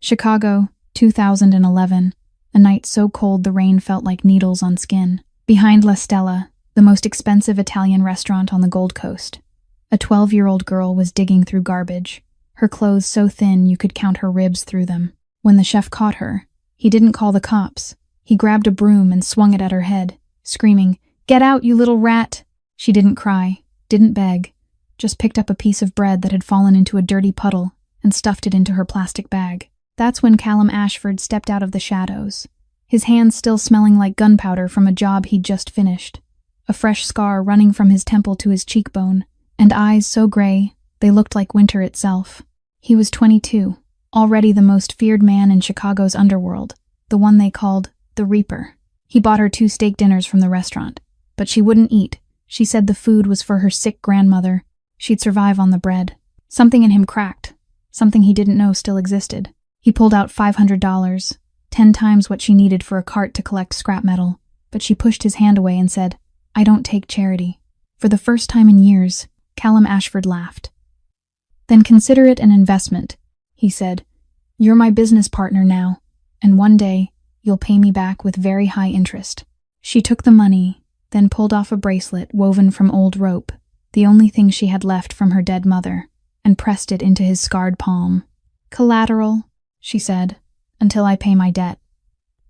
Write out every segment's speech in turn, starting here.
Chicago, 2011. A night so cold the rain felt like needles on skin. Behind La Stella, the most expensive Italian restaurant on the Gold Coast, a 12-year-old girl was digging through garbage, her clothes so thin you could count her ribs through them. When the chef caught her, he didn't call the cops. He grabbed a broom and swung it at her head, screaming, "Get out, you little rat!" She didn't cry, didn't beg, just picked up a piece of bread that had fallen into a dirty puddle and stuffed it into her plastic bag. That's when Callum Ashford stepped out of the shadows, his hands still smelling like gunpowder from a job he'd just finished, a fresh scar running from his temple to his cheekbone, and eyes so gray they looked like winter itself. He was 22, already the most feared man in Chicago's underworld, the one they called the Reaper. He bought her 2 steak dinners from the restaurant, but she wouldn't eat. She said the food was for her sick grandmother. She'd survive on the bread. Something in him cracked, something he didn't know still existed. He pulled out $500, 10 times what she needed for a cart to collect scrap metal, but she pushed his hand away and said, "I don't take charity." For the first time in years, Callum Ashford laughed. "Then consider it an investment," he said. "You're my business partner now, and one day you'll pay me back with very high interest." She took the money, then pulled off a bracelet woven from old rope, the only thing she had left from her dead mother, and pressed it into his scarred palm. "Collateral," she said, "until I pay my debt."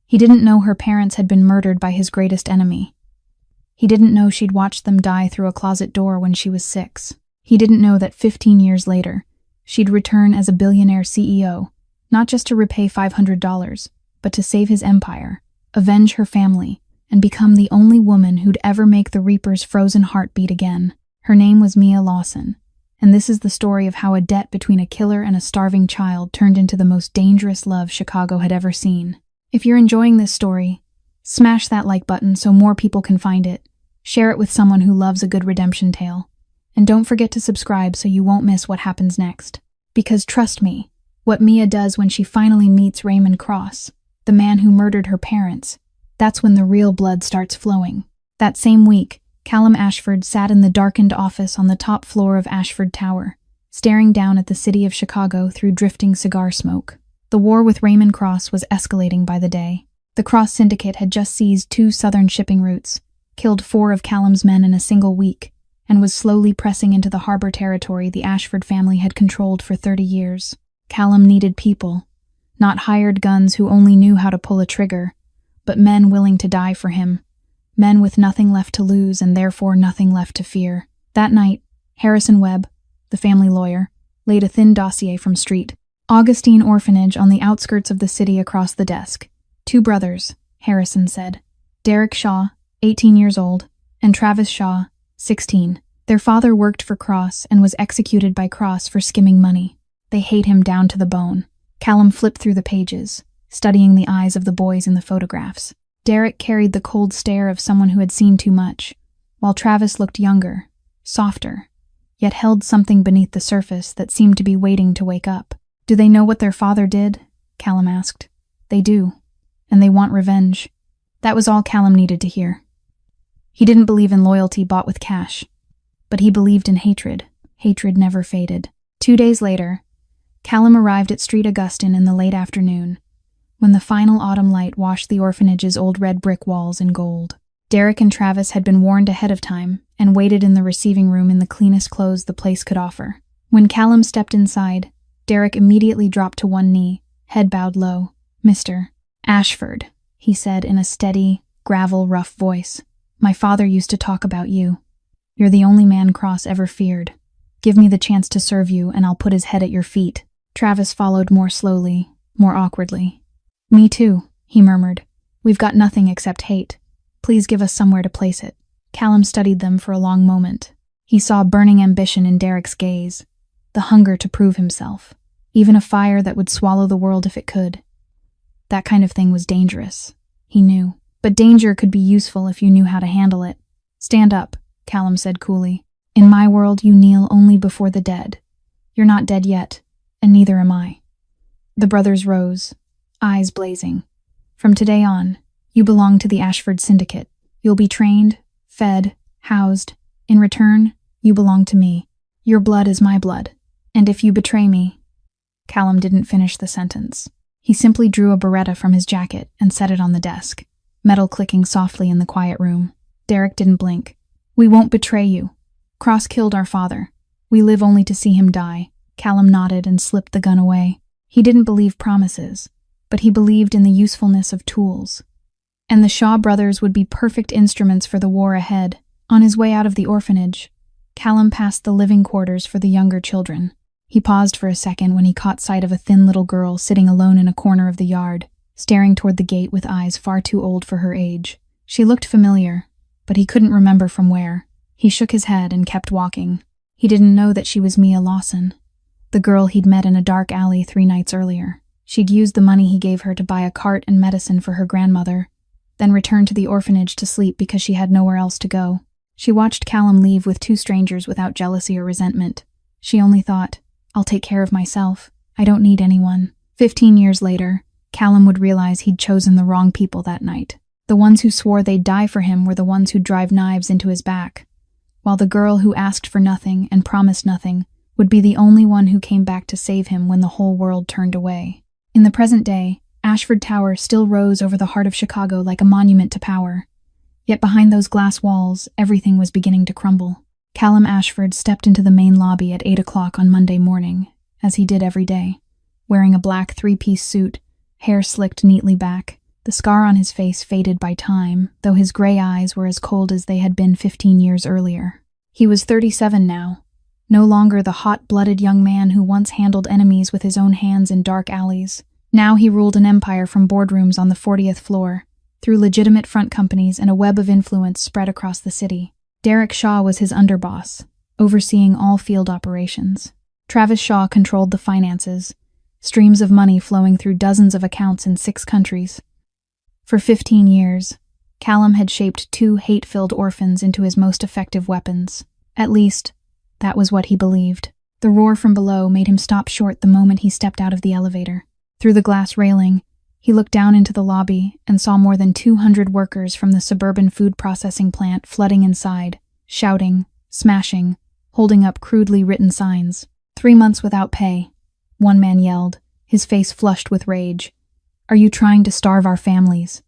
He didn't know her parents had been murdered by his greatest enemy. He didn't know she'd watched them die through a closet door when she was 6. He didn't know that 15 years later, she'd return as a billionaire CEO, not just to repay $500, but to save his empire, avenge her family, and become the only woman who'd ever make the Reaper's frozen heart beat again. Her name was Mia Lawson, and this is the story of how a debt between a killer and a starving child turned into the most dangerous love Chicago had ever seen. If you're enjoying this story, smash that like button so more people can find it. Share it with someone who loves a good redemption tale. And don't forget to subscribe so you won't miss what happens next. Because trust me, what Mia does when she finally meets Raymond Cross, the man who murdered her parents, that's when the real blood starts flowing. That same week, Callum Ashford sat in the darkened office on the top floor of Ashford Tower, staring down at the city of Chicago through drifting cigar smoke. The war with Raymond Cross was escalating by the day. The Cross Syndicate had just seized 2 southern shipping routes, killed 4 of Callum's men in a single week, and was slowly pressing into the harbor territory the Ashford family had controlled for 30 years. Callum needed people, not hired guns who only knew how to pull a trigger, but men willing to die for him. Men with nothing left to lose and therefore nothing left to fear. That night, Harrison Webb, the family lawyer, laid a thin dossier from Street Augustine Orphanage on the outskirts of the city across the desk. 2 brothers, Harrison said. Derek Shaw, 18 years old, and Travis Shaw, 16. Their father worked for Cross and was executed by Cross for skimming money. They hate him down to the bone. Callum flipped through the pages, studying the eyes of the boys in the photographs. Derek carried the cold stare of someone who had seen too much, while Travis looked younger, softer, yet held something beneath the surface that seemed to be waiting to wake up. "Do they know what their father did?" Callum asked. "They do, and they want revenge." That was all Callum needed to hear. He didn't believe in loyalty bought with cash, but he believed in hatred. Hatred never faded. 2 days later, Callum arrived at Street Augustine in the late afternoon, when the final autumn light washed the orphanage's old red brick walls in gold. Derek and Travis had been warned ahead of time and waited in the receiving room in the cleanest clothes the place could offer. When Callum stepped inside, Derek immediately dropped to one knee, head bowed low. "Mr. Ashford," he said in a steady, gravel-rough voice. "My father used to talk about you. You're the only man Cross ever feared. Give me the chance to serve you, and I'll put his head at your feet." Travis followed more slowly, more awkwardly. "Me too," he murmured. "We've got nothing except hate. Please give us somewhere to place it." Callum studied them for a long moment. He saw burning ambition in Derek's gaze, the hunger to prove himself, even a fire that would swallow the world if it could. That kind of thing was dangerous, he knew, but danger could be useful if you knew how to handle it. "Stand up," Callum said coolly. "In my world, you kneel only before the dead. You're not dead yet, and neither am I." The brothers rose, eyes blazing. "From today on, you belong to the Ashford Syndicate. You'll be trained, fed, housed. In return, you belong to me. Your blood is my blood. And if you betray me..." Callum didn't finish the sentence. He simply drew a Beretta from his jacket and set it on the desk, metal clicking softly in the quiet room. Derek didn't blink. "We won't betray you. Cross killed our father. We live only to see him die." Callum nodded and slipped the gun away. He didn't believe promises, but he believed in the usefulness of tools. And the Shaw brothers would be perfect instruments for the war ahead. On his way out of the orphanage, Callum passed the living quarters for the younger children. He paused for a second when he caught sight of a thin little girl sitting alone in a corner of the yard, staring toward the gate with eyes far too old for her age. She looked familiar, but he couldn't remember from where. He shook his head and kept walking. He didn't know that she was Mia Lawson, the girl he'd met in a dark alley 3 nights earlier. She'd used the money he gave her to buy a cart and medicine for her grandmother, then returned to the orphanage to sleep because she had nowhere else to go. She watched Callum leave with 2 strangers without jealousy or resentment. She only thought, "I'll take care of myself. I don't need anyone." 15 years later, Callum would realize he'd chosen the wrong people that night. The ones who swore they'd die for him were the ones who'd drive knives into his back, while the girl who asked for nothing and promised nothing would be the only one who came back to save him when the whole world turned away. In the present day, Ashford Tower still rose over the heart of Chicago like a monument to power. Yet behind those glass walls, everything was beginning to crumble. Callum Ashford stepped into the main lobby at 8 o'clock on Monday morning, as he did every day, wearing a black 3-piece suit, hair slicked neatly back. The scar on his face faded by time, though his gray eyes were as cold as they had been 15 years earlier. He was 37 now, no longer the hot-blooded young man who once handled enemies with his own hands in dark alleys. Now he ruled an empire from boardrooms on the 40th floor, through legitimate front companies and a web of influence spread across the city. Derek Shaw was his underboss, overseeing all field operations. Travis Shaw controlled the finances, streams of money flowing through dozens of accounts in 6 countries. For 15 years, Callum had shaped 2 hate-filled orphans into his most effective weapons. At least, that was what he believed. The roar from below made him stop short the moment he stepped out of the elevator. Through the glass railing, he looked down into the lobby and saw more than 200 workers from the suburban food processing plant flooding inside, shouting, smashing, holding up crudely written signs. 3 months without pay, one man yelled, his face flushed with rage. "Are you trying to starve our families?"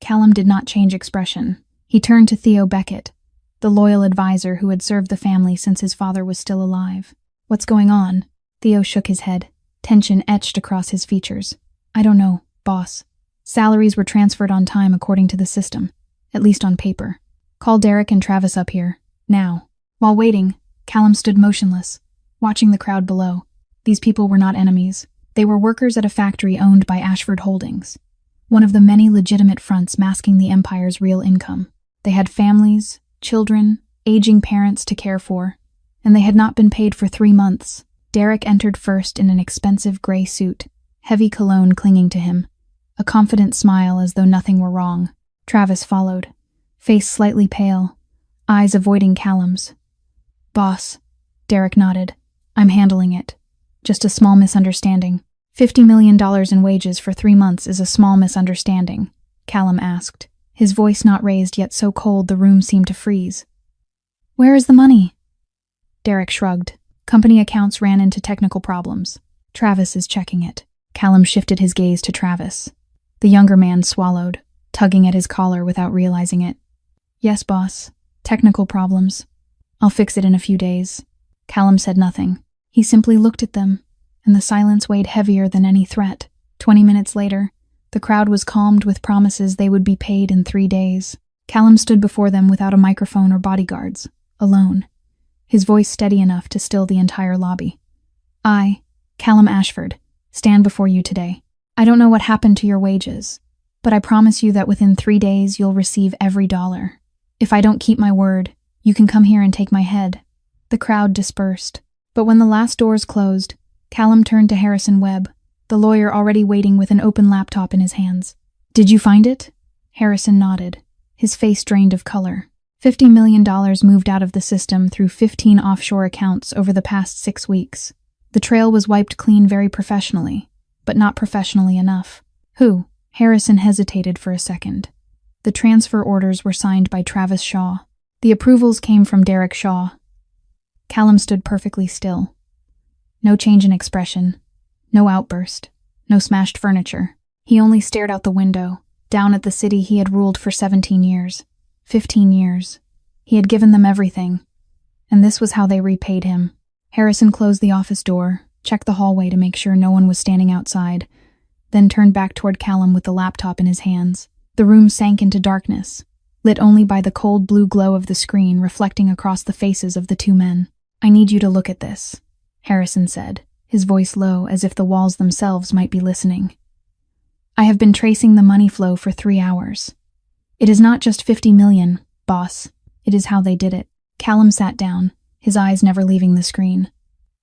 Callum did not change expression. He turned to Theo Beckett, the loyal advisor who had served the family since his father was still alive. "What's going on?" Theo shook his head, tension etched across his features. "I don't know, boss. Salaries were transferred on time according to the system, at least on paper. Call Derek and Travis up here, now." While waiting, Callum stood motionless, watching the crowd below. These people were not enemies. They were workers at a factory owned by Ashford Holdings, one of the many legitimate fronts masking the Empire's real income. They had families, children, aging parents to care for, and they had not been paid for 3 months. Derek entered first in an expensive gray suit, heavy cologne clinging to him, a confident smile as though nothing were wrong. Travis followed, face slightly pale, eyes avoiding Callum's. "Boss," Derek nodded. "I'm handling it. Just a small misunderstanding." $50 million in wages for 3 months is a small misunderstanding, Callum asked, his voice not raised yet so cold the room seemed to freeze. "Where is the money?" Derek shrugged. "Company accounts ran into technical problems. Travis is checking it." Callum shifted his gaze to Travis. The younger man swallowed, tugging at his collar without realizing it. "Yes, boss. Technical problems. I'll fix it in a few days." Callum said nothing. He simply looked at them, and the silence weighed heavier than any threat. 20 minutes later, the crowd was calmed with promises they would be paid in 3 days. Callum stood before them without a microphone or bodyguards, alone, his voice steady enough to still the entire lobby. "I, Callum Ashford, stand before you today. I don't know what happened to your wages, but I promise you that within 3 days you'll receive every dollar. If I don't keep my word, you can come here and take my head." The crowd dispersed, but when the last doors closed, Callum turned to Harrison Webb, the lawyer already waiting with an open laptop in his hands. "Did you find it?" Harrison nodded, his face drained of color. $50 million moved out of the system through 15 offshore accounts over the past 6 weeks. The trail was wiped clean very professionally, but not professionally enough. "Who?" Harrison hesitated for a second. The transfer orders were signed by Travis Shaw. The approvals came from Derek Shaw. Callum stood perfectly still. No change in expression, no outburst, no smashed furniture. He only stared out the window, down at the city he had ruled for 17 years. 15 years. He had given them everything. And this was how they repaid him. Harrison closed the office door, checked the hallway to make sure no one was standing outside, then turned back toward Callum with the laptop in his hands. The room sank into darkness, lit only by the cold blue glow of the screen reflecting across the faces of the two men. "I need you to look at this," Harrison said, his voice low as if the walls themselves might be listening. "I have been tracing the money flow for 3 hours. It is not just 50 million, boss. It is how they did it." Callum sat down, his eyes never leaving the screen.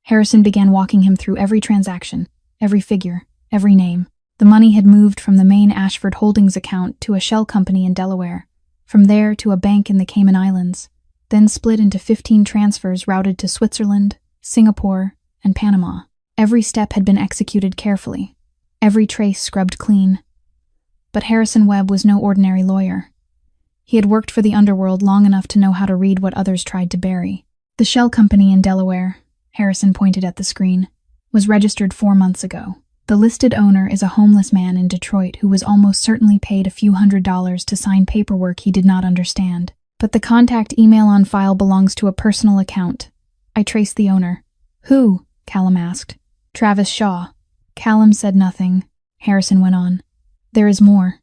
Harrison began walking him through every transaction, every figure, every name. The money had moved from the main Ashford Holdings account to a shell company in Delaware, from there to a bank in the Cayman Islands, then split into 15 transfers routed to Switzerland, Singapore, and Panama. Every step had been executed carefully, every trace scrubbed clean. But Harrison Webb was no ordinary lawyer. He had worked for the underworld long enough to know how to read what others tried to bury. The shell company in Delaware, Harrison pointed at the screen, was registered 4 months ago. The listed owner is a homeless man in Detroit who was almost certainly paid a few $100s to sign paperwork he did not understand. But the contact email on file belongs to a personal account. I traced the owner. "Who?" Callum asked. "Travis Shaw." Callum said nothing. Harrison went on. "There is more.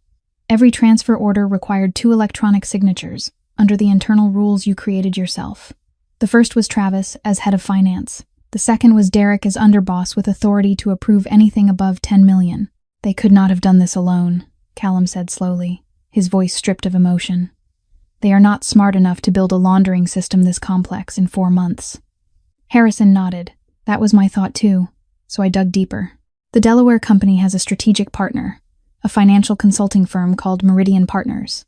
Every transfer order required 2 electronic signatures, under the internal rules you created yourself. The first was Travis as head of finance. The second was Derek as underboss with authority to approve anything above 10 million. They could not have done this alone, Callum said slowly, his voice stripped of emotion. They are not smart enough to build a laundering system this complex in 4 months. Harrison nodded. That was my thought too, so I dug deeper. The Delaware company has a strategic partner, a financial consulting firm called Meridian Partners.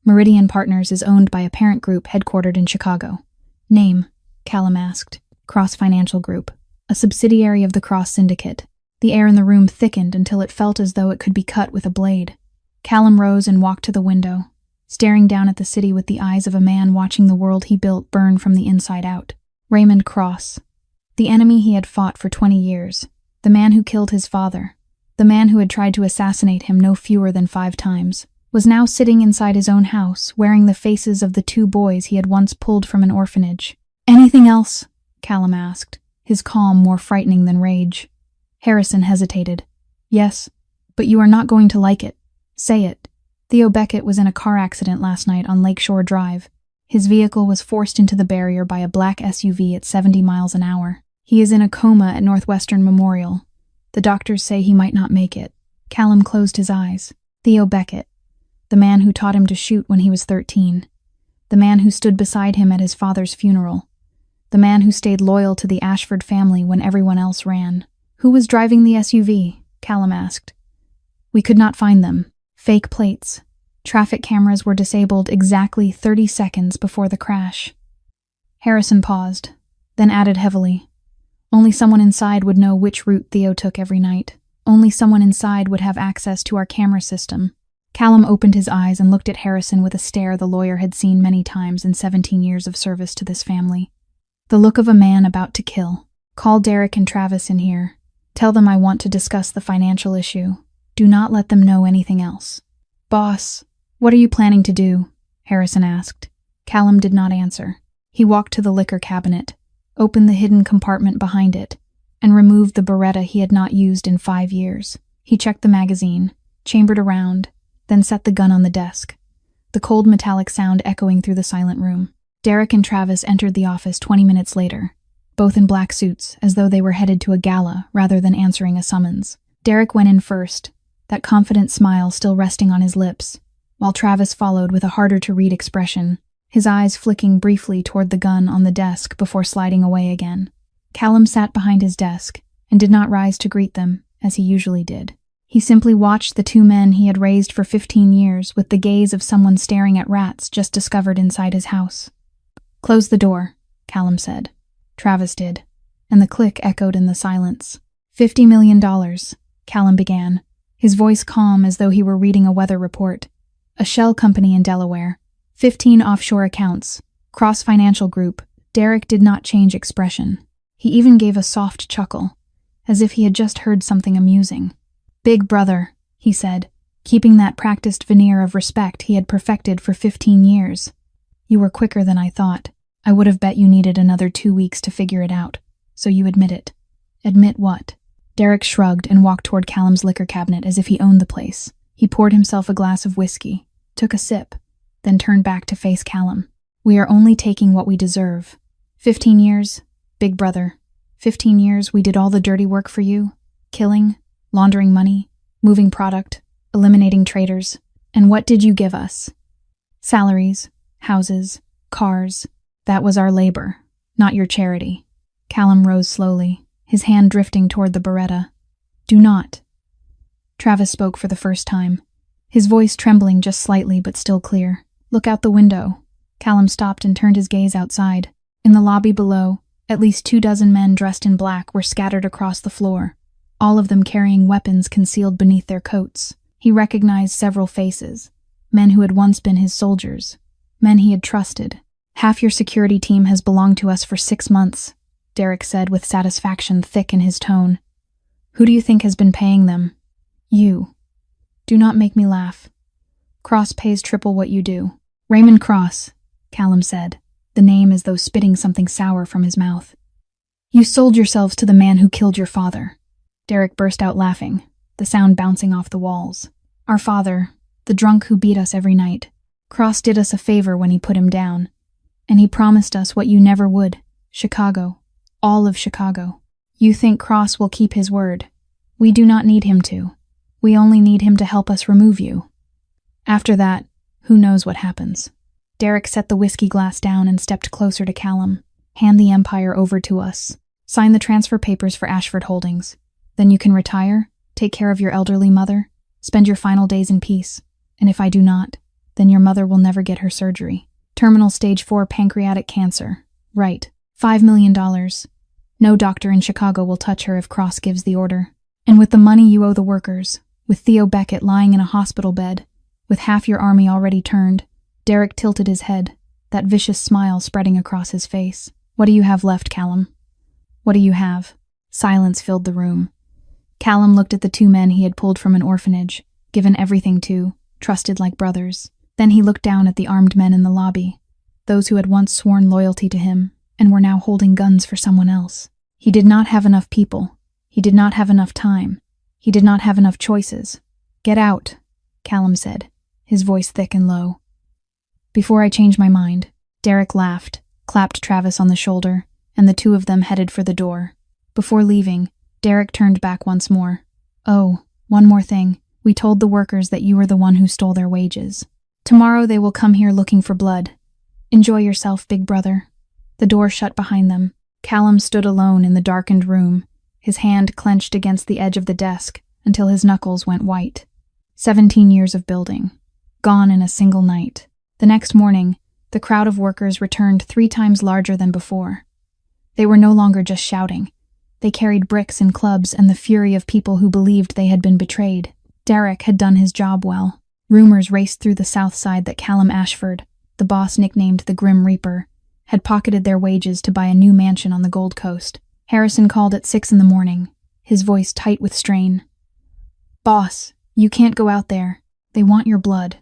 Meridian Partners is owned by a parent group headquartered in Chicago. Name? Callum asked. Cross Financial Group, a subsidiary of the Cross Syndicate. The air in the room thickened until it felt as though it could be cut with a blade. Callum rose and walked to the window, staring down at the city with the eyes of a man watching the world he built burn from the inside out. Raymond Cross, the enemy he had fought for 20 years, the man who killed his father, the man who had tried to assassinate him no fewer than 5 times, was now sitting inside his own house, wearing the faces of the 2 boys he had once pulled from an orphanage. "Anything else?" Callum asked, his calm more frightening than rage. Harrison hesitated. "Yes, but you are not going to like it. Say it." Theo Beckett was in a car accident last night on Lakeshore Drive. His vehicle was forced into the barrier by a black SUV at 70 miles an hour. He is in a coma at Northwestern Memorial. The doctors say he might not make it. Callum closed his eyes. Theo Beckett, the man who taught him to shoot when he was 13. The man who stood beside him at his father's funeral. The man who stayed loyal to the Ashford family when everyone else ran. "Who was driving the SUV?" Callum asked. "We could not find them. Fake plates. Traffic cameras were disabled exactly 30 seconds before the crash." Harrison paused, then added heavily. "Only someone inside would know which route Theo took every night. Only someone inside would have access to our camera system." Callum opened his eyes and looked at Harrison with a stare the lawyer had seen many times in 17 years of service to this family. The look of a man about to kill. "Call Derek and Travis in here. Tell them I want to discuss the financial issue. Do not let them know anything else." "Boss, what are you planning to do?" Harrison asked. Callum did not answer. He walked to the liquor cabinet, opened the hidden compartment behind it, and removed the Beretta he had not used in 5 years. He checked the magazine, chambered around, then set the gun on the desk, the cold metallic sound echoing through the silent room. Derek and Travis entered the office 20 minutes later, both in black suits, as though they were headed to a gala rather than answering a summons. Derek went in first, that confident smile still resting on his lips, while Travis followed with a harder-to-read expression, his eyes flicking briefly toward the gun on the desk before sliding away again. Callum sat behind his desk and did not rise to greet them, as he usually did. He simply watched the 2 men he had raised for 15 years with the gaze of someone staring at rats just discovered inside his house. "Close the door," Callum said. Travis did, and the click echoed in the silence. $50 million, Callum began, his voice calm as though he were reading a weather report. "A shell company in Delaware. 15 offshore accounts. Cross Financial Group." Derek did not change expression. He even gave a soft chuckle, as if he had just heard something amusing. Big brother, he said, keeping that practiced veneer of respect he had perfected for 15 years. You were quicker than I thought. I would have bet you needed another 2 weeks to figure it out. So you admit it. Admit what? Derek shrugged and walked toward Callum's liquor cabinet as if he owned the place. He poured himself a glass of whiskey, took a sip, then turned back to face Callum. We are only taking what we deserve. 15 years, big brother. 15 years we did all the dirty work for you. Killing, laundering money, moving product, eliminating traitors. And what did you give us? Salaries, houses, cars. That was our labor, not your charity. Callum rose slowly, his hand drifting toward the Beretta. Do not. Travis spoke for the first time, his voice trembling just slightly but still clear. Look out the window. Callum stopped and turned his gaze outside. In the lobby below, at least 24 men dressed in black were scattered across the floor, all of them carrying weapons concealed beneath their coats. He recognized several faces, men who had once been his soldiers, men he had trusted. Half your security team has belonged to us for 6 months, Derek said with satisfaction thick in his tone. Who do you think has been paying them? You. Do not make me laugh. Cross pays triple what you do. Raymond Cross, Callum said, the name as though spitting something sour from his mouth. You sold yourselves to the man who killed your father. Derek burst out laughing, the sound bouncing off the walls. Our father, the drunk who beat us every night. Cross did us a favor when he put him down. And he promised us what you never would. Chicago. All of Chicago. You think Cross will keep his word. We do not need him to. We only need him to help us remove you. After that, who knows what happens. Derek set the whiskey glass down and stepped closer to Callum. Hand the Empire over to us. Sign the transfer papers for Ashford Holdings. Then you can retire, take care of your elderly mother, spend your final days in peace. And if I do not, then your mother will never get her surgery. Terminal stage 4 pancreatic cancer. Right. $5 million. No doctor in Chicago will touch her if Cross gives the order. And with the money you owe the workers, with Theo Beckett lying in a hospital bed, with half your army already turned, Derek tilted his head, that vicious smile spreading across his face. What do you have left, Callum? What do you have? Silence filled the room. Callum looked at the 2 men he had pulled from an orphanage, given everything to, trusted like brothers. Then he looked down at the armed men in the lobby, those who had once sworn loyalty to him and were now holding guns for someone else. He did not have enough people. He did not have enough time. He did not have enough choices. Get out, Callum said, his voice thick and low. Before I change my mind, Derek laughed, clapped Travis on the shoulder, and the 2 of them headed for the door. Before leaving, Derek turned back once more. Oh, one more thing. We told the workers that you were the one who stole their wages. Tomorrow they will come here looking for blood. Enjoy yourself, big brother. The door shut behind them. Callum stood alone in the darkened room, his hand clenched against the edge of the desk until his knuckles went white. 17 years of building, gone in a single night. The next morning, the crowd of workers returned 3 times larger than before. They were no longer just shouting. They carried bricks and clubs and the fury of people who believed they had been betrayed. Derek had done his job well. Rumors raced through the South Side that Callum Ashford, the boss nicknamed the Grim Reaper, had pocketed their wages to buy a new mansion on the Gold Coast. Harrison called at 6 in the morning, his voice tight with strain. Boss, you can't go out there. They want your blood.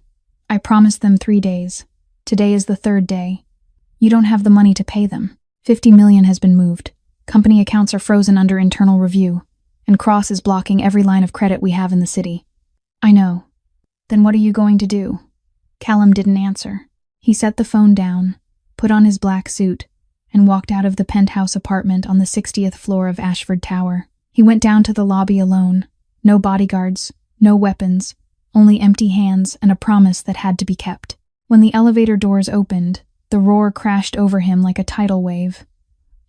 I promised them 3 days. Today is the 3rd day. You don't have the money to pay them. $50 million has been moved. Company accounts are frozen under internal review, and Cross is blocking every line of credit we have in the city. I know. Then what are you going to do? Callum didn't answer. He set the phone down, put on his black suit, and walked out of the penthouse apartment on the 60th floor of Ashford Tower. He went down to the lobby alone. No bodyguards, no weapons, only empty hands and a promise that had to be kept. When the elevator doors opened, the roar crashed over him like a tidal wave.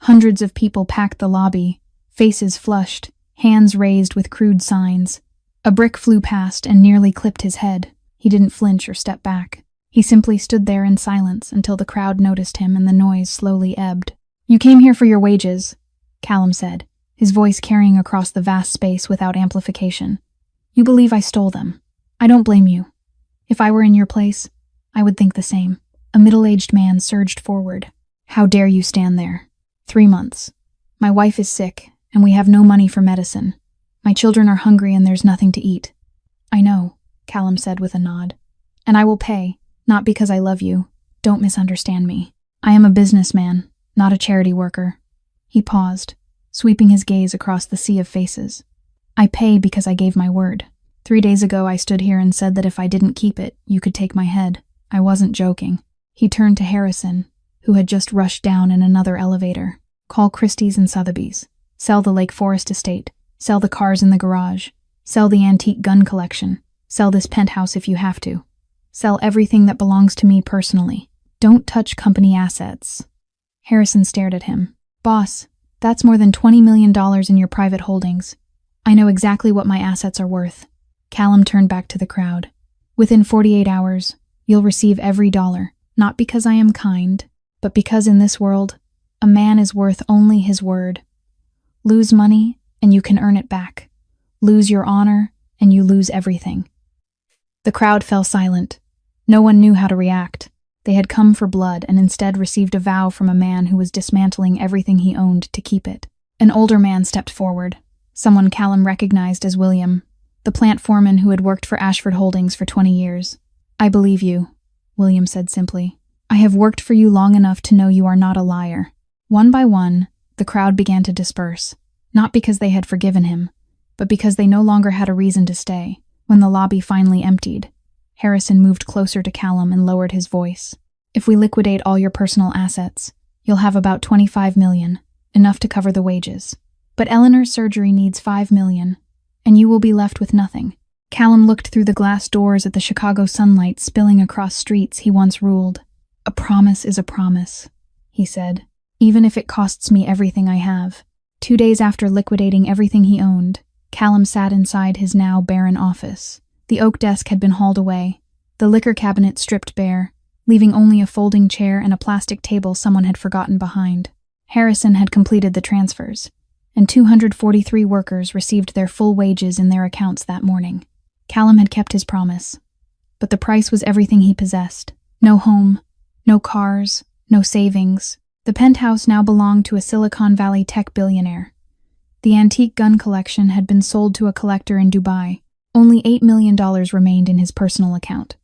Hundreds of people packed the lobby, faces flushed, hands raised with crude signs. A brick flew past and nearly clipped his head. He didn't flinch or step back. He simply stood there in silence until the crowd noticed him and the noise slowly ebbed. You came here for your wages, Callum said, his voice carrying across the vast space without amplification. You believe I stole them. I don't blame you. If I were in your place, I would think the same. A middle-aged man surged forward. How dare you stand there? 3 months. My wife is sick, and we have no money for medicine. My children are hungry and there's nothing to eat. I know, Callum said with a nod. And I will pay, not because I love you. Don't misunderstand me. I am a businessman, not a charity worker. He paused, sweeping his gaze across the sea of faces. I pay because I gave my word. 3 days ago I stood here and said that if I didn't keep it, you could take my head. I wasn't joking. He turned to Harrison, who had just rushed down in another elevator. Call Christie's and Sotheby's. Sell the Lake Forest estate. Sell the cars in the garage. Sell the antique gun collection. Sell this penthouse if you have to. Sell everything that belongs to me personally. Don't touch company assets. Harrison stared at him. Boss, that's more than $20 million in your private holdings. I know exactly what my assets are worth. Callum turned back to the crowd. Within 48 hours, you'll receive every dollar, not because I am kind, but because in this world, a man is worth only his word. Lose money, and you can earn it back. Lose your honor, and you lose everything. The crowd fell silent. No one knew how to react. They had come for blood and instead received a vow from a man who was dismantling everything he owned to keep it. An older man stepped forward, someone Callum recognized as William, the plant foreman who had worked for Ashford Holdings for 20 years. I believe you, William said simply. I have worked for you long enough to know you are not a liar. One by one, the crowd began to disperse, not because they had forgiven him, but because they no longer had a reason to stay. When the lobby finally emptied, Harrison moved closer to Callum and lowered his voice. If we liquidate all your personal assets, you'll have about $25 million, enough to cover the wages. But Eleanor's surgery needs $5 million, and you will be left with nothing. Callum looked through the glass doors at the Chicago sunlight spilling across streets he once ruled. A promise is a promise, he said, even if it costs me everything I have. 2 days after liquidating everything he owned, Callum sat inside his now barren office. The oak desk had been hauled away, the liquor cabinet stripped bare, leaving only a folding chair and a plastic table someone had forgotten behind. Harrison had completed the transfers, and 243 workers received their full wages in their accounts that morning. Callum had kept his promise, but the price was everything he possessed. No home, no cars, no savings. The penthouse now belonged to a Silicon Valley tech billionaire. The antique gun collection had been sold to a collector in Dubai. Only $8 million remained in his personal account.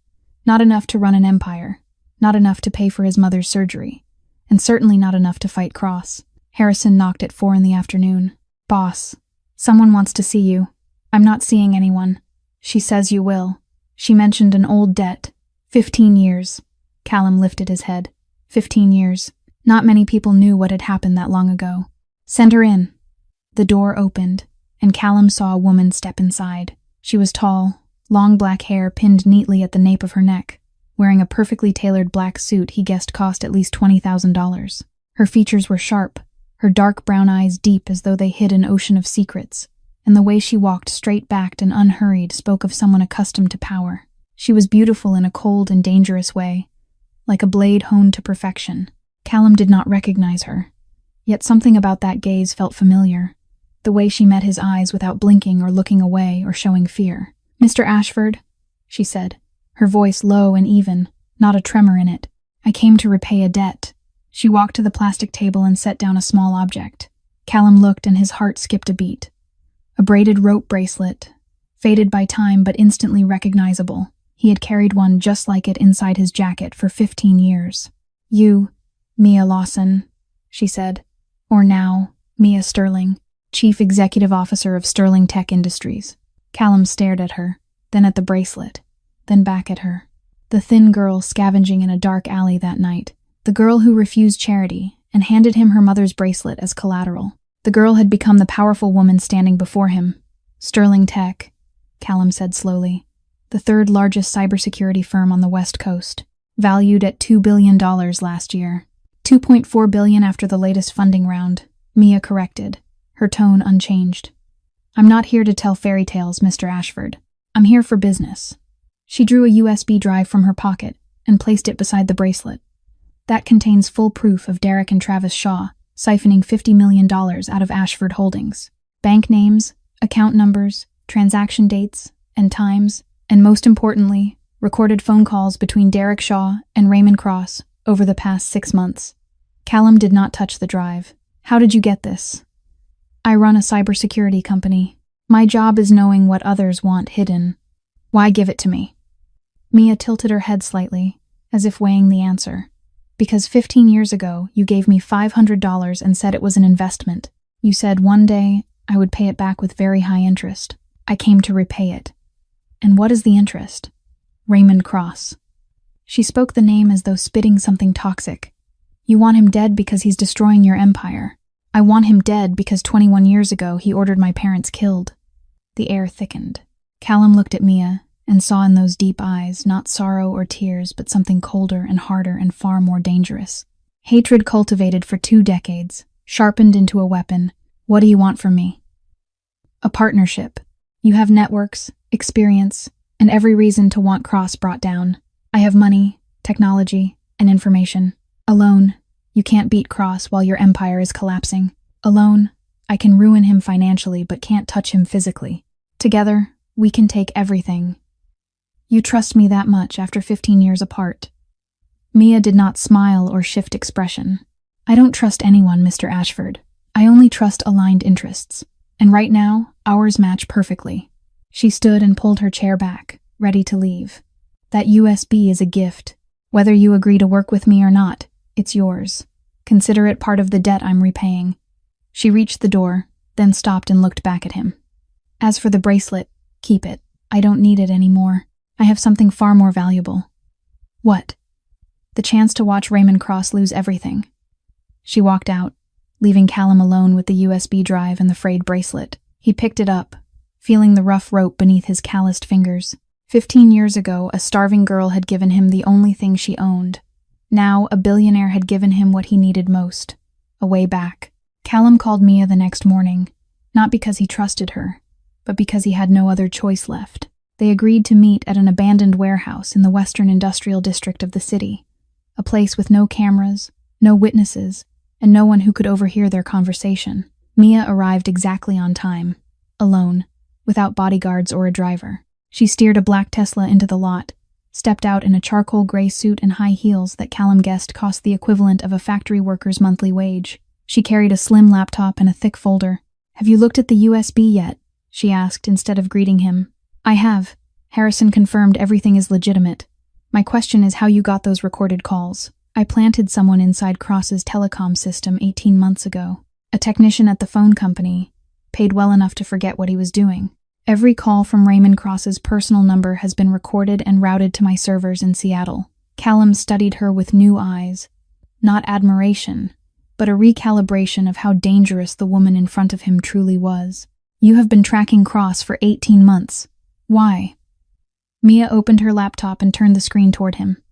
Not enough to run an empire, not enough to pay for his mother's surgery, and certainly not enough to fight Cross. Harrison knocked at 4 p.m. Boss, someone wants to see you. I'm not seeing anyone. She says you will. She mentioned an old debt. 15 years. Callum lifted his head. 15 years. Not many people knew what had happened that long ago. Send her in. The door opened, and Callum saw a woman step inside. She was tall, long black hair pinned neatly at the nape of her neck, wearing a perfectly tailored black suit he guessed cost at least $20,000. Her features were sharp, her dark brown eyes deep as though they hid an ocean of secrets, and the way she walked straight-backed and unhurried spoke of someone accustomed to power. She was beautiful in a cold and dangerous way, like a blade honed to perfection. Callum did not recognize her, yet something about that gaze felt familiar. The way she met his eyes without blinking or looking away or showing fear. Mr. Ashford, she said, her voice low and even, not a tremor in it. I came to repay a debt. She walked to the plastic table and set down a small object. Callum looked and his heart skipped a beat. A braided rope bracelet, faded by time but instantly recognizable. He had carried one just like it inside his jacket for 15 years. You, Mia Lawson, she said, or now, Mia Sterling, Chief Executive Officer of Sterling Tech Industries. Callum stared at her, then at the bracelet, then back at her. The thin girl scavenging in a dark alley that night. The girl who refused charity and handed him her mother's bracelet as collateral. The girl had become the powerful woman standing before him. Sterling Tech, Callum said slowly, the third largest cybersecurity firm on the West Coast, valued at $2 billion last year. $2.4 billion after the latest funding round, Mia corrected, her tone unchanged. I'm not here to tell fairy tales, Mr. Ashford. I'm here for business. She drew a USB drive from her pocket and placed it beside the bracelet. That contains full proof of Derek and Travis Shaw siphoning $50 million out of Ashford Holdings. Bank names, account numbers, transaction dates and times, and most importantly, recorded phone calls between Derek Shaw and Raymond Cross over the past 6 months. Callum did not touch the drive. How did you get this? I run a cybersecurity company. My job is knowing what others want hidden. Why give it to me? Mia tilted her head slightly, as if weighing the answer. Because 15 years ago, you gave me $500 and said it was an investment. You said one day I would pay it back with very high interest. I came to repay it. And what is the interest? Raymond Cross. She spoke the name as though spitting something toxic. You want him dead because he's destroying your empire. I want him dead because 21 years ago he ordered my parents killed. The air thickened. Callum looked at Mia and saw in those deep eyes not sorrow or tears, but something colder and harder and far more dangerous. Hatred cultivated for 2 decades, sharpened into a weapon. What do you want from me? A partnership. You have networks, experience, and every reason to want Cross brought down. I have money, technology, and information. Alone, you can't beat Cross while your empire is collapsing. Alone, I can ruin him financially but can't touch him physically. Together, we can take everything. You trust me that much after 15 years apart. Mia did not smile or shift expression. I don't trust anyone, Mr. Ashford. I only trust aligned interests. And right now, ours match perfectly. She stood and pulled her chair back, ready to leave. That USB is a gift. Whether you agree to work with me or not, it's yours. Consider it part of the debt I'm repaying. She reached the door, then stopped and looked back at him. As for the bracelet, keep it. I don't need it anymore. I have something far more valuable. What? The chance to watch Raymond Cross lose everything. She walked out, leaving Callum alone with the USB drive and the frayed bracelet. He picked it up, feeling the rough rope beneath his calloused fingers. 15 years ago, a starving girl had given him the only thing she owned. Now, a billionaire had given him what he needed most, a way back. Callum called Mia the next morning, not because he trusted her, but because he had no other choice left. They agreed to meet at an abandoned warehouse in the western industrial district of the city, a place with no cameras, no witnesses, and no one who could overhear their conversation. Mia arrived exactly on time, alone, without bodyguards or a driver. She steered a black Tesla into the lot, stepped out in a charcoal gray suit and high heels that Callum guessed cost the equivalent of a factory worker's monthly wage. She carried a slim laptop and a thick folder. "Have you looked at the USB yet?" she asked instead of greeting him. "I have." Harrison confirmed everything is legitimate. "My question is how you got those recorded calls." "I planted someone inside Cross's telecom system 18 months ago. A technician at the phone company, paid well enough to forget what he was doing. Every call from Raymond Cross's personal number has been recorded and routed to my servers in Seattle." Callum studied her with new eyes. Not admiration, but a recalibration of how dangerous the woman in front of him truly was. "You have been tracking Cross for 18 months. Why?" Mia opened her laptop and turned the screen toward him.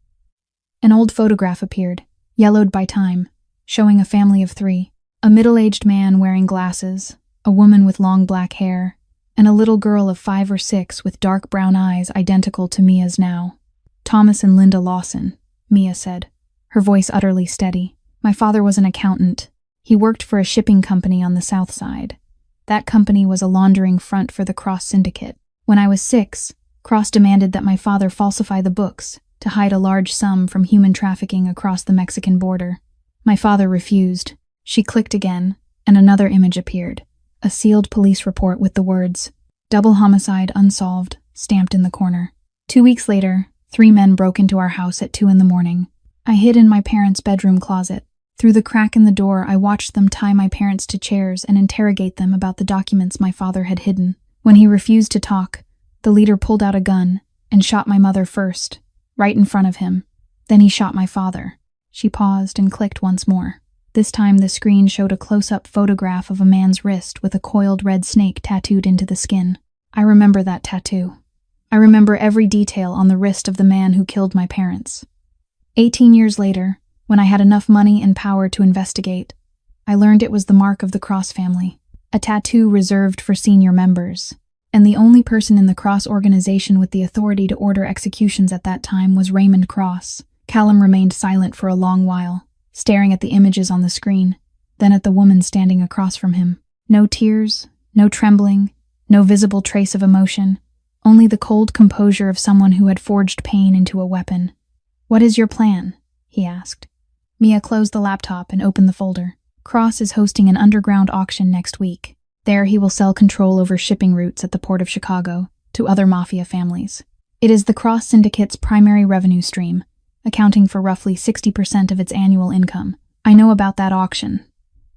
An old photograph appeared, yellowed by time, showing a family of 3. A middle-aged man wearing glasses, a woman with long black hair, and a little girl of 5 or 6 with dark brown eyes identical to Mia's now. "Thomas and Linda Lawson," Mia said, her voice utterly steady. "My father was an accountant. He worked for a shipping company on the south side. That company was a laundering front for the Cross Syndicate. When I was 6, Cross demanded that my father falsify the books to hide a large sum from human trafficking across the Mexican border. My father refused." She clicked again, and another image appeared, a sealed police report with the words, "Double homicide unsolved," stamped in the corner. 2 weeks later, 3 men broke into our house at 2 in the morning. I hid in my parents' bedroom closet. Through the crack in the door, I watched them tie my parents to chairs and interrogate them about the documents my father had hidden. When he refused to talk, the leader pulled out a gun and shot my mother first, right in front of him. Then he shot my father. She paused and clicked once more. This time the screen showed a close-up photograph of a man's wrist with a coiled red snake tattooed into the skin. I remember that tattoo. I remember every detail on the wrist of the man who killed my parents. 18 years later, when I had enough money and power to investigate, I learned it was the mark of the Cross family, a tattoo reserved for senior members. And the only person in the Cross organization with the authority to order executions at that time was Raymond Cross. Callum remained silent for a long while, staring at the images on the screen, then at the woman standing across from him. No tears, no trembling, no visible trace of emotion, only the cold composure of someone who had forged pain into a weapon. "What is your plan?" he asked. Mia closed the laptop and opened the folder. "Cross is hosting an underground auction next week. There he will sell control over shipping routes at the Port of Chicago to other Mafia families. It is the Cross Syndicate's primary revenue stream, accounting for roughly 60% of its annual income. I know about that auction.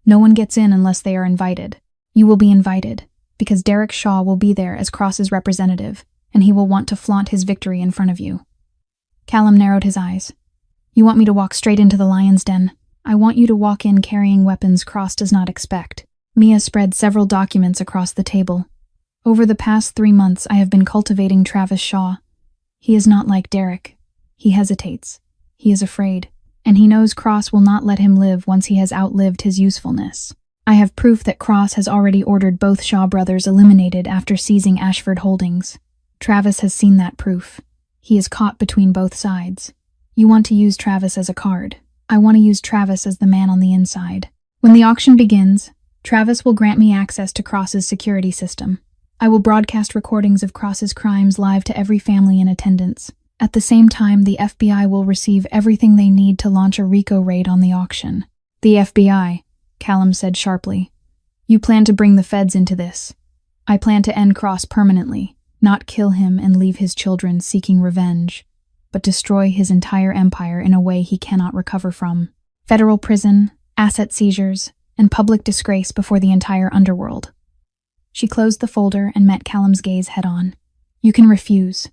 No one gets in unless they are invited. You will be invited, because Derek Shaw will be there as Cross's representative, and he will want to flaunt his victory in front of you. Callum narrowed his eyes. You want me to walk straight into the lion's den? I want you to walk in carrying weapons Cross does not expect. Mia spread several documents across the table. Over the past 3 months, I have been cultivating Travis Shaw. He is not like Derek. He hesitates. He is afraid. And he knows Cross will not let him live once he has outlived his usefulness. I have proof that Cross has already ordered both Shaw brothers eliminated after seizing Ashford Holdings. Travis has seen that proof. He is caught between both sides. You want to use Travis as a card. I want to use Travis as the man on the inside. When the auction begins, Travis will grant me access to Cross's security system. I will broadcast recordings of Cross's crimes live to every family in attendance. At the same time, the FBI will receive everything they need to launch a RICO raid on the auction. The FBI, Callum said sharply. You plan to bring the feds into this. I plan to end Cross permanently, not kill him and leave his children seeking revenge, but destroy his entire empire in a way he cannot recover from. Federal prison, asset seizures, and public disgrace before the entire underworld. She closed the folder and met Callum's gaze head-on. You can refuse.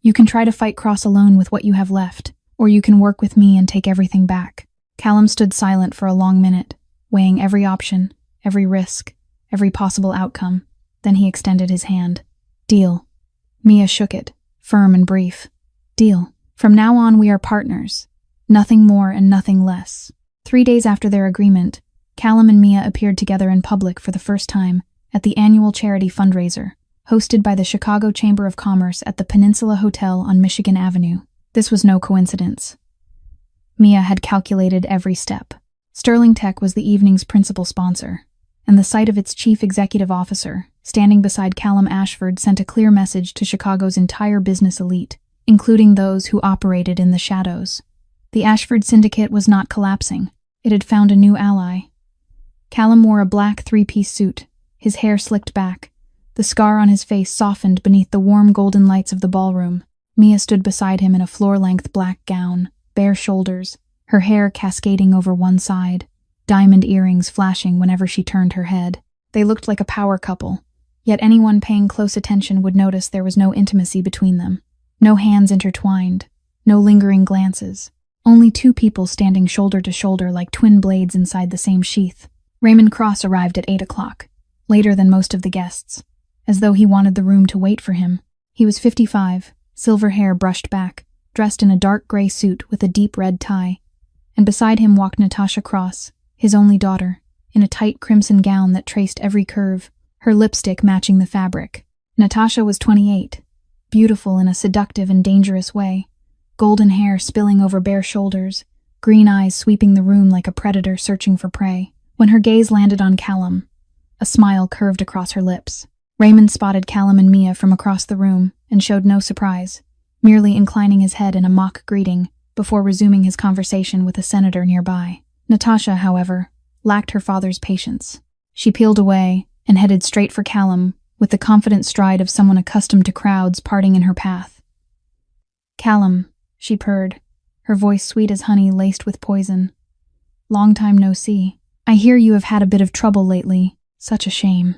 You can try to fight Cross alone with what you have left, or you can work with me and take everything back. Callum stood silent for a long minute, weighing every option, every risk, every possible outcome. Then he extended his hand. Deal. Mia shook it, firm and brief. Deal. From now on we are partners. Nothing more and nothing less. 3 days after their agreement, Callum and Mia appeared together in public for the first time at the annual charity fundraiser, hosted by the Chicago Chamber of Commerce at the Peninsula Hotel on Michigan Avenue. This was no coincidence. Mia had calculated every step. Sterling Tech was the evening's principal sponsor, and the sight of its chief executive officer, standing beside Callum Ashford, sent a clear message to Chicago's entire business elite, including those who operated in the shadows. The Ashford Syndicate was not collapsing. It had found a new ally. Callum wore a black 3-piece suit, his hair slicked back, the scar on his face softened beneath the warm golden lights of the ballroom. Mia stood beside him in a floor-length black gown, bare shoulders, her hair cascading over one side, diamond earrings flashing whenever she turned her head. They looked like a power couple, yet anyone paying close attention would notice there was no intimacy between them. No hands intertwined, no lingering glances, only two people standing shoulder to shoulder like twin blades inside the same sheath. Raymond Cross arrived at 8 o'clock, later than most of the guests, as though he wanted the room to wait for him. He was 55, silver hair brushed back, dressed in a dark gray suit with a deep red tie, and beside him walked Natasha Cross, his only daughter, in a tight crimson gown that traced every curve, her lipstick matching the fabric. Natasha was 28, beautiful in a seductive and dangerous way, golden hair spilling over bare shoulders, green eyes sweeping the room like a predator searching for prey. When her gaze landed on Callum, a smile curved across her lips. Raymond spotted Callum and Mia from across the room and showed no surprise, merely inclining his head in a mock greeting before resuming his conversation with a senator nearby. Natasha, however, lacked her father's patience. She peeled away and headed straight for Callum with the confident stride of someone accustomed to crowds parting in her path. Callum, she purred, her voice sweet as honey laced with poison. Long time no see. I hear you have had a bit of trouble lately. Such a shame.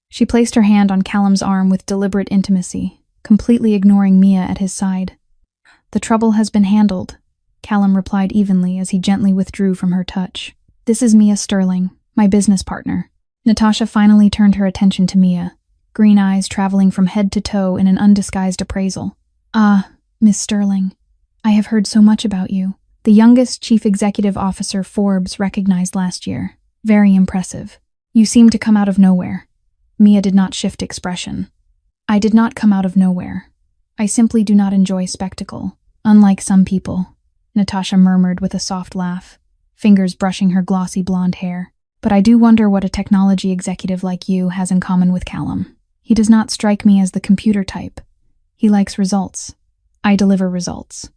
She placed her hand on Callum's arm with deliberate intimacy, completely ignoring Mia at his side. The trouble has been handled, Callum replied evenly as he gently withdrew from her touch. This is Mia Sterling, my business partner. Natasha finally turned her attention to Mia, green eyes traveling from head to toe in an undisguised appraisal. Ah, Miss Sterling, I have heard so much about you. The youngest chief executive officer Forbes recognized last year. Very impressive. You seem to come out of nowhere. Mia did not shift expression. I did not come out of nowhere. I simply do not enjoy spectacle, unlike some people, Natasha murmured with a soft laugh, fingers brushing her glossy blonde hair. But I do wonder what a technology executive like you has in common with Callum. He does not strike me as the computer type. He likes results. I deliver results.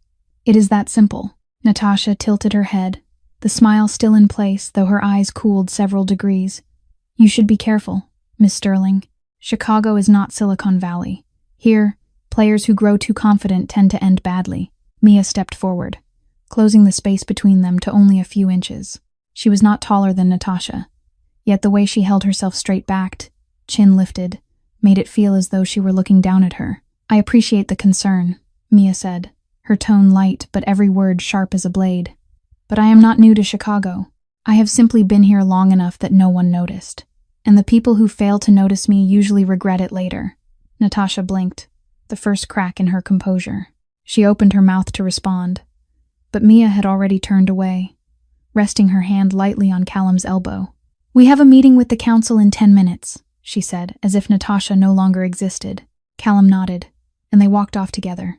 It is that simple. Natasha tilted her head, the smile still in place, though her eyes cooled several degrees. You should be careful. Miss Sterling. Chicago is not Silicon Valley. Here, players who grow too confident tend to end badly. Mia stepped forward, closing the space between them to only a few inches. She was not taller than Natasha, yet the way she held herself straight-backed, chin lifted, made it feel as though she were looking down at her. I appreciate the concern, Mia said, her tone light but every word sharp as a blade. But I am not new to Chicago. I have simply been here long enough that no one noticed. And the people who fail to notice me usually regret it later. Natasha blinked, the first crack in her composure. She opened her mouth to respond, but Mia had already turned away, resting her hand lightly on Callum's elbow. "We have a meeting with the council in 10 minutes, she said, as if Natasha no longer existed. Callum nodded, and they walked off together,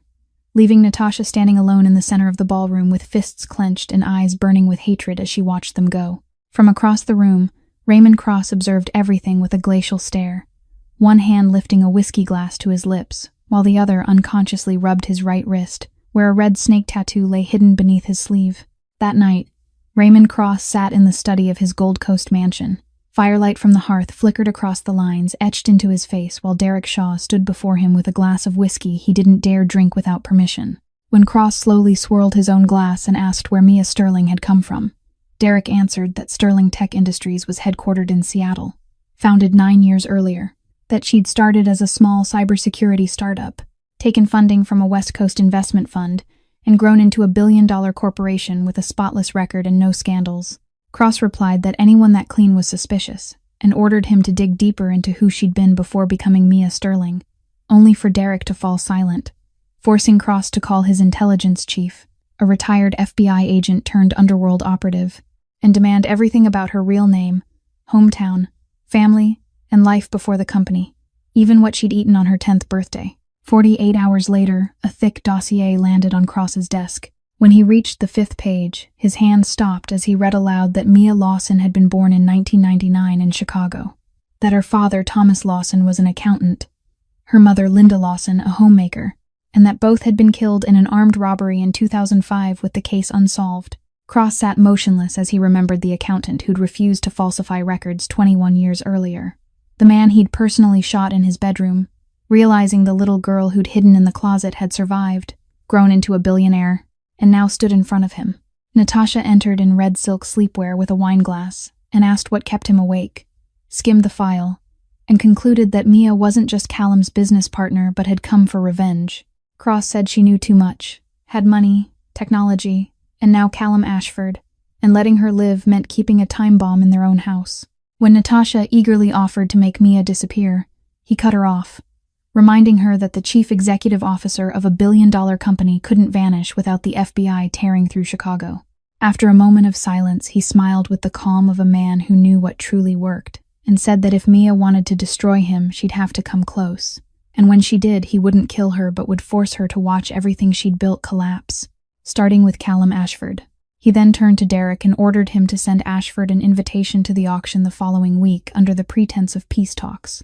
leaving Natasha standing alone in the center of the ballroom with fists clenched and eyes burning with hatred as she watched them go. From across the room, Raymond Cross observed everything with a glacial stare, one hand lifting a whiskey glass to his lips, while the other unconsciously rubbed his right wrist, where a red snake tattoo lay hidden beneath his sleeve. That night, Raymond Cross sat in the study of his Gold Coast mansion. Firelight from the hearth flickered across the lines, etched into his face, while Derek Shaw stood before him with a glass of whiskey he didn't dare drink without permission. When Cross slowly swirled his own glass and asked where Mia Sterling had come from, Derek answered that Sterling Tech Industries was headquartered in Seattle, founded 9 years earlier, that she'd started as a small cybersecurity startup, taken funding from a West Coast investment fund, and grown into a billion-dollar corporation with a spotless record and no scandals. Cross replied that anyone that clean was suspicious, and ordered him to dig deeper into who she'd been before becoming Mia Sterling, only for Derek to fall silent, forcing Cross to call his intelligence chief, a retired FBI agent turned underworld operative, and demand everything about her real name, hometown, family, and life before the company, even what she'd eaten on her 10th birthday. 48 hours later, a thick dossier landed on Cross's desk. When he reached the 5th page, his hand stopped as he read aloud that Mia Lawson had been born in 1999 in Chicago, that her father, Thomas Lawson, was an accountant, her mother, Linda Lawson, a homemaker, and that both had been killed in an armed robbery in 2005 with the case unsolved. Cross sat motionless as he remembered the accountant who'd refused to falsify records 21 years earlier, the man he'd personally shot in his bedroom, realizing the little girl who'd hidden in the closet had survived, grown into a billionaire, and now stood in front of him. Natasha entered in red silk sleepwear with a wineglass and asked what kept him awake, skimmed the file, and concluded that Mia wasn't just Callum's business partner but had come for revenge. Cross said she knew too much, had money, technology, and now Callum Ashford, and letting her live meant keeping a time bomb in their own house. When Natasha eagerly offered to make Mia disappear, he cut her off, reminding her that the chief executive officer of a billion-dollar company couldn't vanish without the FBI tearing through Chicago. After a moment of silence, he smiled with the calm of a man who knew what truly worked, and said that if Mia wanted to destroy him, she'd have to come close. And when she did, he wouldn't kill her but would force her to watch everything she'd built collapse, starting with Callum Ashford. He then turned to Derek and ordered him to send Ashford an invitation to the auction the following week under the pretense of peace talks,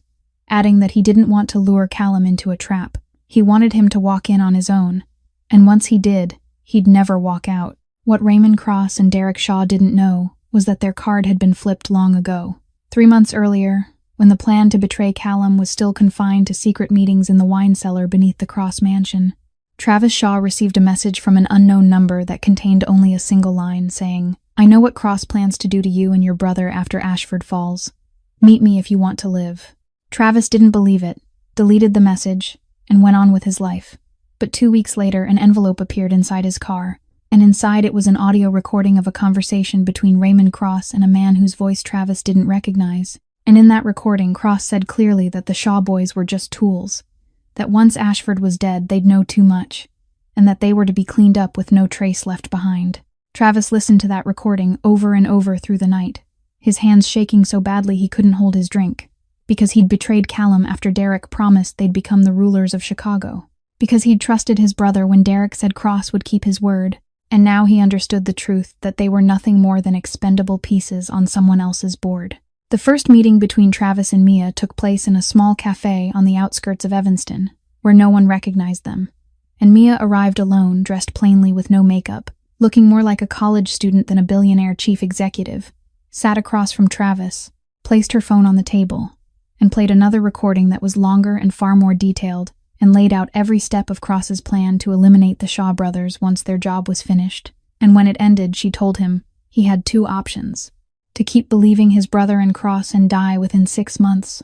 adding that he didn't want to lure Callum into a trap. He wanted him to walk in on his own, and once he did, he'd never walk out. What Raymond Cross and Derek Shaw didn't know was that their card had been flipped long ago. 3 months earlier, when the plan to betray Callum was still confined to secret meetings in the wine cellar beneath the Cross mansion, Travis Shaw received a message from an unknown number that contained only a single line saying, "I know what Cross plans to do to you and your brother after Ashford falls. Meet me if you want to live." Travis didn't believe it, deleted the message, and went on with his life. But 2 weeks later, an envelope appeared inside his car, and inside it was an audio recording of a conversation between Raymond Cross and a man whose voice Travis didn't recognize. And in that recording, Cross said clearly that the Shaw boys were just tools, that once Ashford was dead, they'd know too much, and that they were to be cleaned up with no trace left behind. Travis listened to that recording over and over through the night, his hands shaking so badly he couldn't hold his drink, because he'd betrayed Callum after Derek promised they'd become the rulers of Chicago, because he'd trusted his brother when Derek said Cross would keep his word, and now he understood the truth that they were nothing more than expendable pieces on someone else's board. The first meeting between Travis and Mia took place in a small cafe on the outskirts of Evanston, where no one recognized them, and Mia arrived alone, dressed plainly with no makeup, looking more like a college student than a billionaire chief executive, sat across from Travis, placed her phone on the table, and played another recording that was longer and far more detailed, and laid out every step of Cross's plan to eliminate the Shaw brothers once their job was finished. And when it ended, she told him he had two options: to keep believing his brother and Cross and die within 6 months,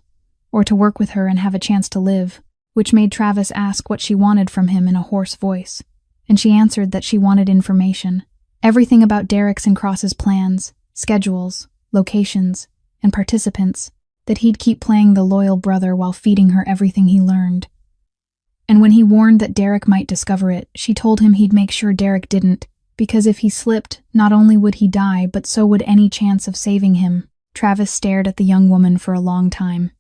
or to work with her and have a chance to live, which made Travis ask what she wanted from him in a hoarse voice. And she answered that she wanted information. Everything about Derek's and Cross's plans, schedules, locations, and participants, that he'd keep playing the loyal brother while feeding her everything he learned. And when he warned that Derek might discover it, she told him he'd make sure Derek didn't, because if he slipped, not only would he die, but so would any chance of saving him. Travis stared at the young woman for a long time,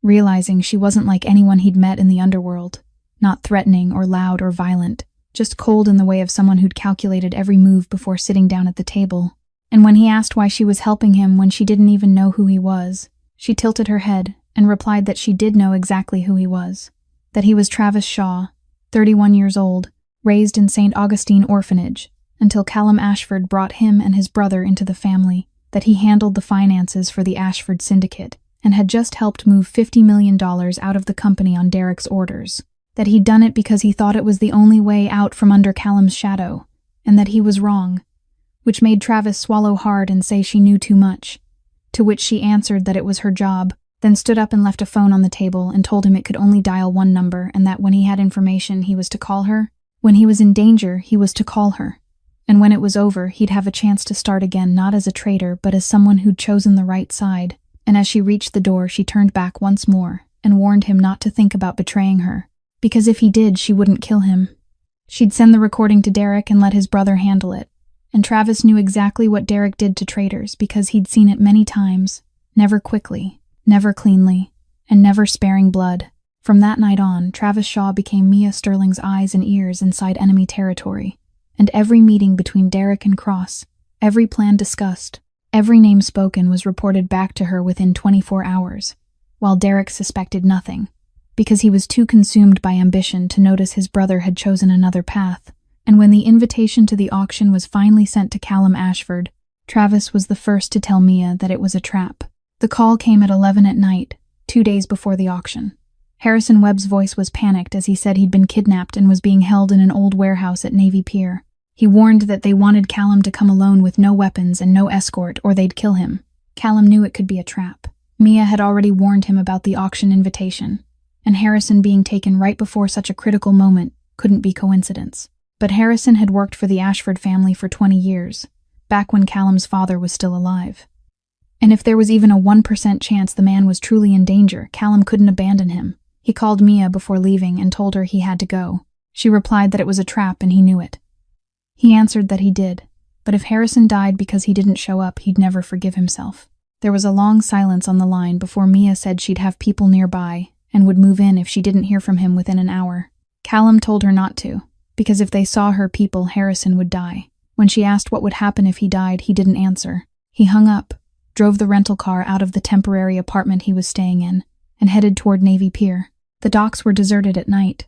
realizing she wasn't like anyone he'd met in the underworld, not threatening or loud or violent, just cold in the way of someone who'd calculated every move before sitting down at the table. And when he asked why she was helping him when she didn't even know who he was, she tilted her head and replied that she did know exactly who he was, that he was Travis Shaw, 31 years old, raised in St. Augustine Orphanage, until Callum Ashford brought him and his brother into the family, that he handled the finances for the Ashford syndicate, and had just helped move $50 million out of the company on Derek's orders, that he'd done it because he thought it was the only way out from under Callum's shadow, and that he was wrong, which made Travis swallow hard and say she knew too much, to which she answered that it was her job, then stood up and left a phone on the table and told him it could only dial one number and that when he had information he was to call her. When he was in danger, he was to call her. And when it was over, he'd have a chance to start again, not as a traitor, but as someone who'd chosen the right side. And as she reached the door, she turned back once more and warned him not to think about betraying her, because if he did, she wouldn't kill him. She'd send the recording to Derek and let his brother handle it. And Travis knew exactly what Derek did to traitors because he'd seen it many times, never quickly, never cleanly, and never sparing blood. From that night on, Travis Shaw became Mia Sterling's eyes and ears inside enemy territory, and every meeting between Derek and Cross, every plan discussed, every name spoken was reported back to her within 24 hours, while Derek suspected nothing, because he was too consumed by ambition to notice his brother had chosen another path. And when the invitation to the auction was finally sent to Callum Ashford, Travis was the first to tell Mia that it was a trap. The call came at 11 at night, 2 days before the auction. Harrison Webb's voice was panicked as he said he'd been kidnapped and was being held in an old warehouse at Navy Pier. He warned that they wanted Callum to come alone with no weapons and no escort or they'd kill him. Callum knew it could be a trap. Mia had already warned him about the auction invitation, and Harrison being taken right before such a critical moment couldn't be coincidence. But Harrison had worked for the Ashford family for 20 years, back when Callum's father was still alive. And if there was even a 1% chance the man was truly in danger, Callum couldn't abandon him. He called Mia before leaving and told her he had to go. She replied that it was a trap and he knew it. He answered that he did, but if Harrison died because he didn't show up, he'd never forgive himself. There was a long silence on the line before Mia said she'd have people nearby and would move in if she didn't hear from him within an hour. Callum told her not to, because if they saw her people, Harrison would die. When she asked what would happen if he died, he didn't answer. He hung up, drove the rental car out of the temporary apartment he was staying in, and headed toward Navy Pier. The docks were deserted at night,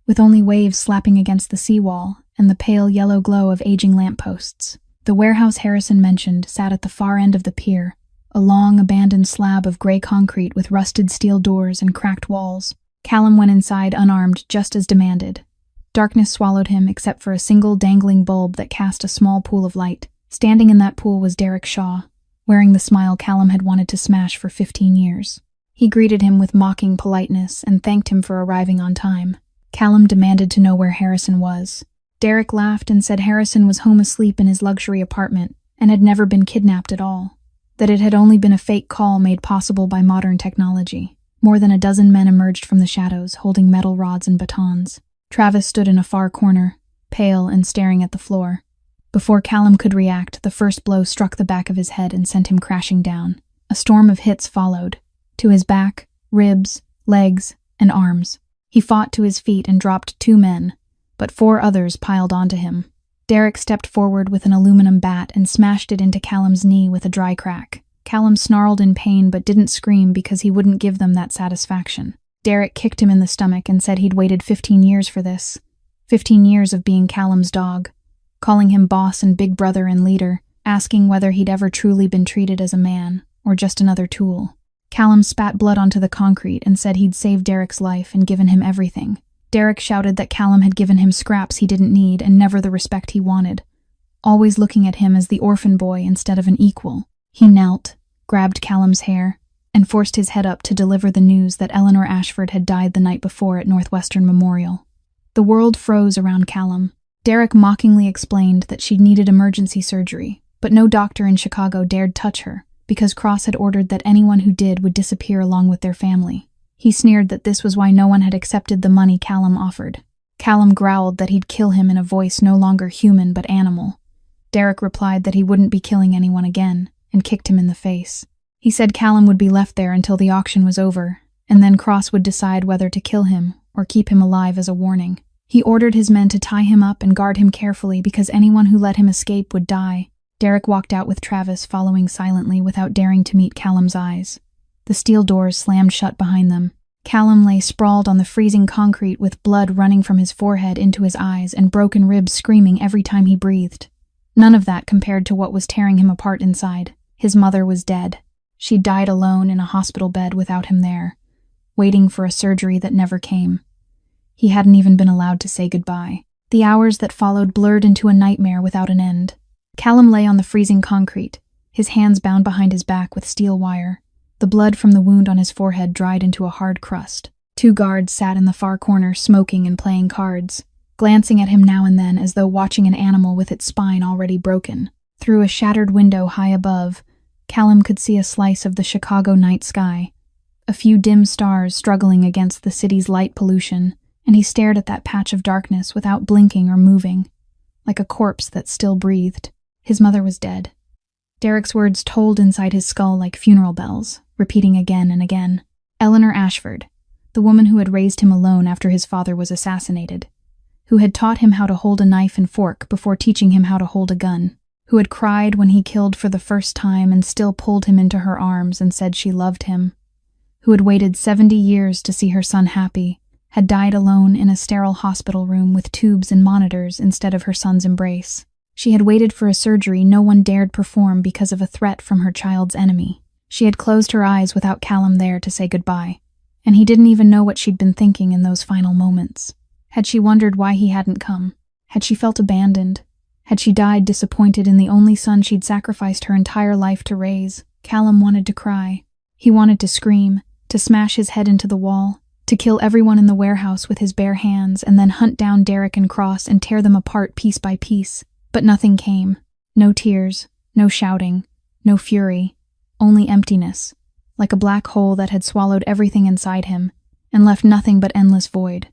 with only waves slapping against the seawall and the pale yellow glow of aging lampposts. The warehouse Harrison mentioned sat at the far end of the pier, a long, abandoned slab of gray concrete with rusted steel doors and cracked walls. Callum went inside unarmed, just as demanded. Darkness swallowed him except for a single dangling bulb that cast a small pool of light. Standing in that pool was Derek Shaw, wearing the smile Callum had wanted to smash for 15 years. He greeted him with mocking politeness and thanked him for arriving on time. Callum demanded to know where Harrison was. Derek laughed and said Harrison was home asleep in his luxury apartment and had never been kidnapped at all, that it had only been a fake call made possible by modern technology. More than a dozen men emerged from the shadows, holding metal rods and batons. Travis stood in a far corner, pale and staring at the floor. Before Callum could react, the first blow struck the back of his head and sent him crashing down. A storm of hits followed, to his back, ribs, legs, and arms. He fought to his feet and dropped 2 men, but 4 others piled onto him. Derek stepped forward with an aluminum bat and smashed it into Callum's knee with a dry crack. Callum snarled in pain but didn't scream because he wouldn't give them that satisfaction. Derek kicked him in the stomach and said he'd waited 15 years for this. 15 years of being Callum's dog, calling him boss and big brother and leader, asking whether he'd ever truly been treated as a man or just another tool. Callum spat blood onto the concrete and said he'd saved Derek's life and given him everything. Derek shouted that Callum had given him scraps he didn't need and never the respect he wanted, always looking at him as the orphan boy instead of an equal. He knelt, grabbed Callum's hair, and forced his head up to deliver the news that Eleanor Ashford had died the night before at Northwestern Memorial. The world froze around Callum. Derek mockingly explained that she'd needed emergency surgery, but no doctor in Chicago dared touch her, because Cross had ordered that anyone who did would disappear along with their family. He sneered that this was why no one had accepted the money Callum offered. Callum growled that he'd kill him in a voice no longer human but animal. Derek replied that he wouldn't be killing anyone again, and kicked him in the face. He said Callum would be left there until the auction was over, and then Cross would decide whether to kill him or keep him alive as a warning. He ordered his men to tie him up and guard him carefully because anyone who let him escape would die. Derek walked out with Travis following silently without daring to meet Callum's eyes. The steel doors slammed shut behind them. Callum lay sprawled on the freezing concrete with blood running from his forehead into his eyes and broken ribs screaming every time he breathed. None of that compared to what was tearing him apart inside. His mother was dead. She died alone in a hospital bed without him there, waiting for a surgery that never came. He hadn't even been allowed to say goodbye. The hours that followed blurred into a nightmare without an end. Callum lay on the freezing concrete, his hands bound behind his back with steel wire. The blood from the wound on his forehead dried into a hard crust. 2 guards sat in the far corner smoking and playing cards, glancing at him now and then as though watching an animal with its spine already broken. Through a shattered window high above, Callum could see a slice of the Chicago night sky, a few dim stars struggling against the city's light pollution, and he stared at that patch of darkness without blinking or moving, like a corpse that still breathed. His mother was dead. Derek's words tolled inside his skull like funeral bells, repeating again and again. Eleanor Ashford, the woman who had raised him alone after his father was assassinated, who had taught him how to hold a knife and fork before teaching him how to hold a gun, who had cried when he killed for the first time and still pulled him into her arms and said she loved him, who had waited 70 years to see her son happy, had died alone in a sterile hospital room with tubes and monitors instead of her son's embrace. She had waited for a surgery no one dared perform because of a threat from her child's enemy. She had closed her eyes without Callum there to say goodbye, and he didn't even know what she'd been thinking in those final moments. Had she wondered why he hadn't come? Had she felt abandoned? Had she died disappointed in the only son she'd sacrificed her entire life to raise? Callum wanted to cry. He wanted to scream, to smash his head into the wall, to kill everyone in the warehouse with his bare hands and then hunt down Derek and Cross and tear them apart piece by piece. But nothing came. No tears, no shouting, no fury, only emptiness, like a black hole that had swallowed everything inside him and left nothing but endless void.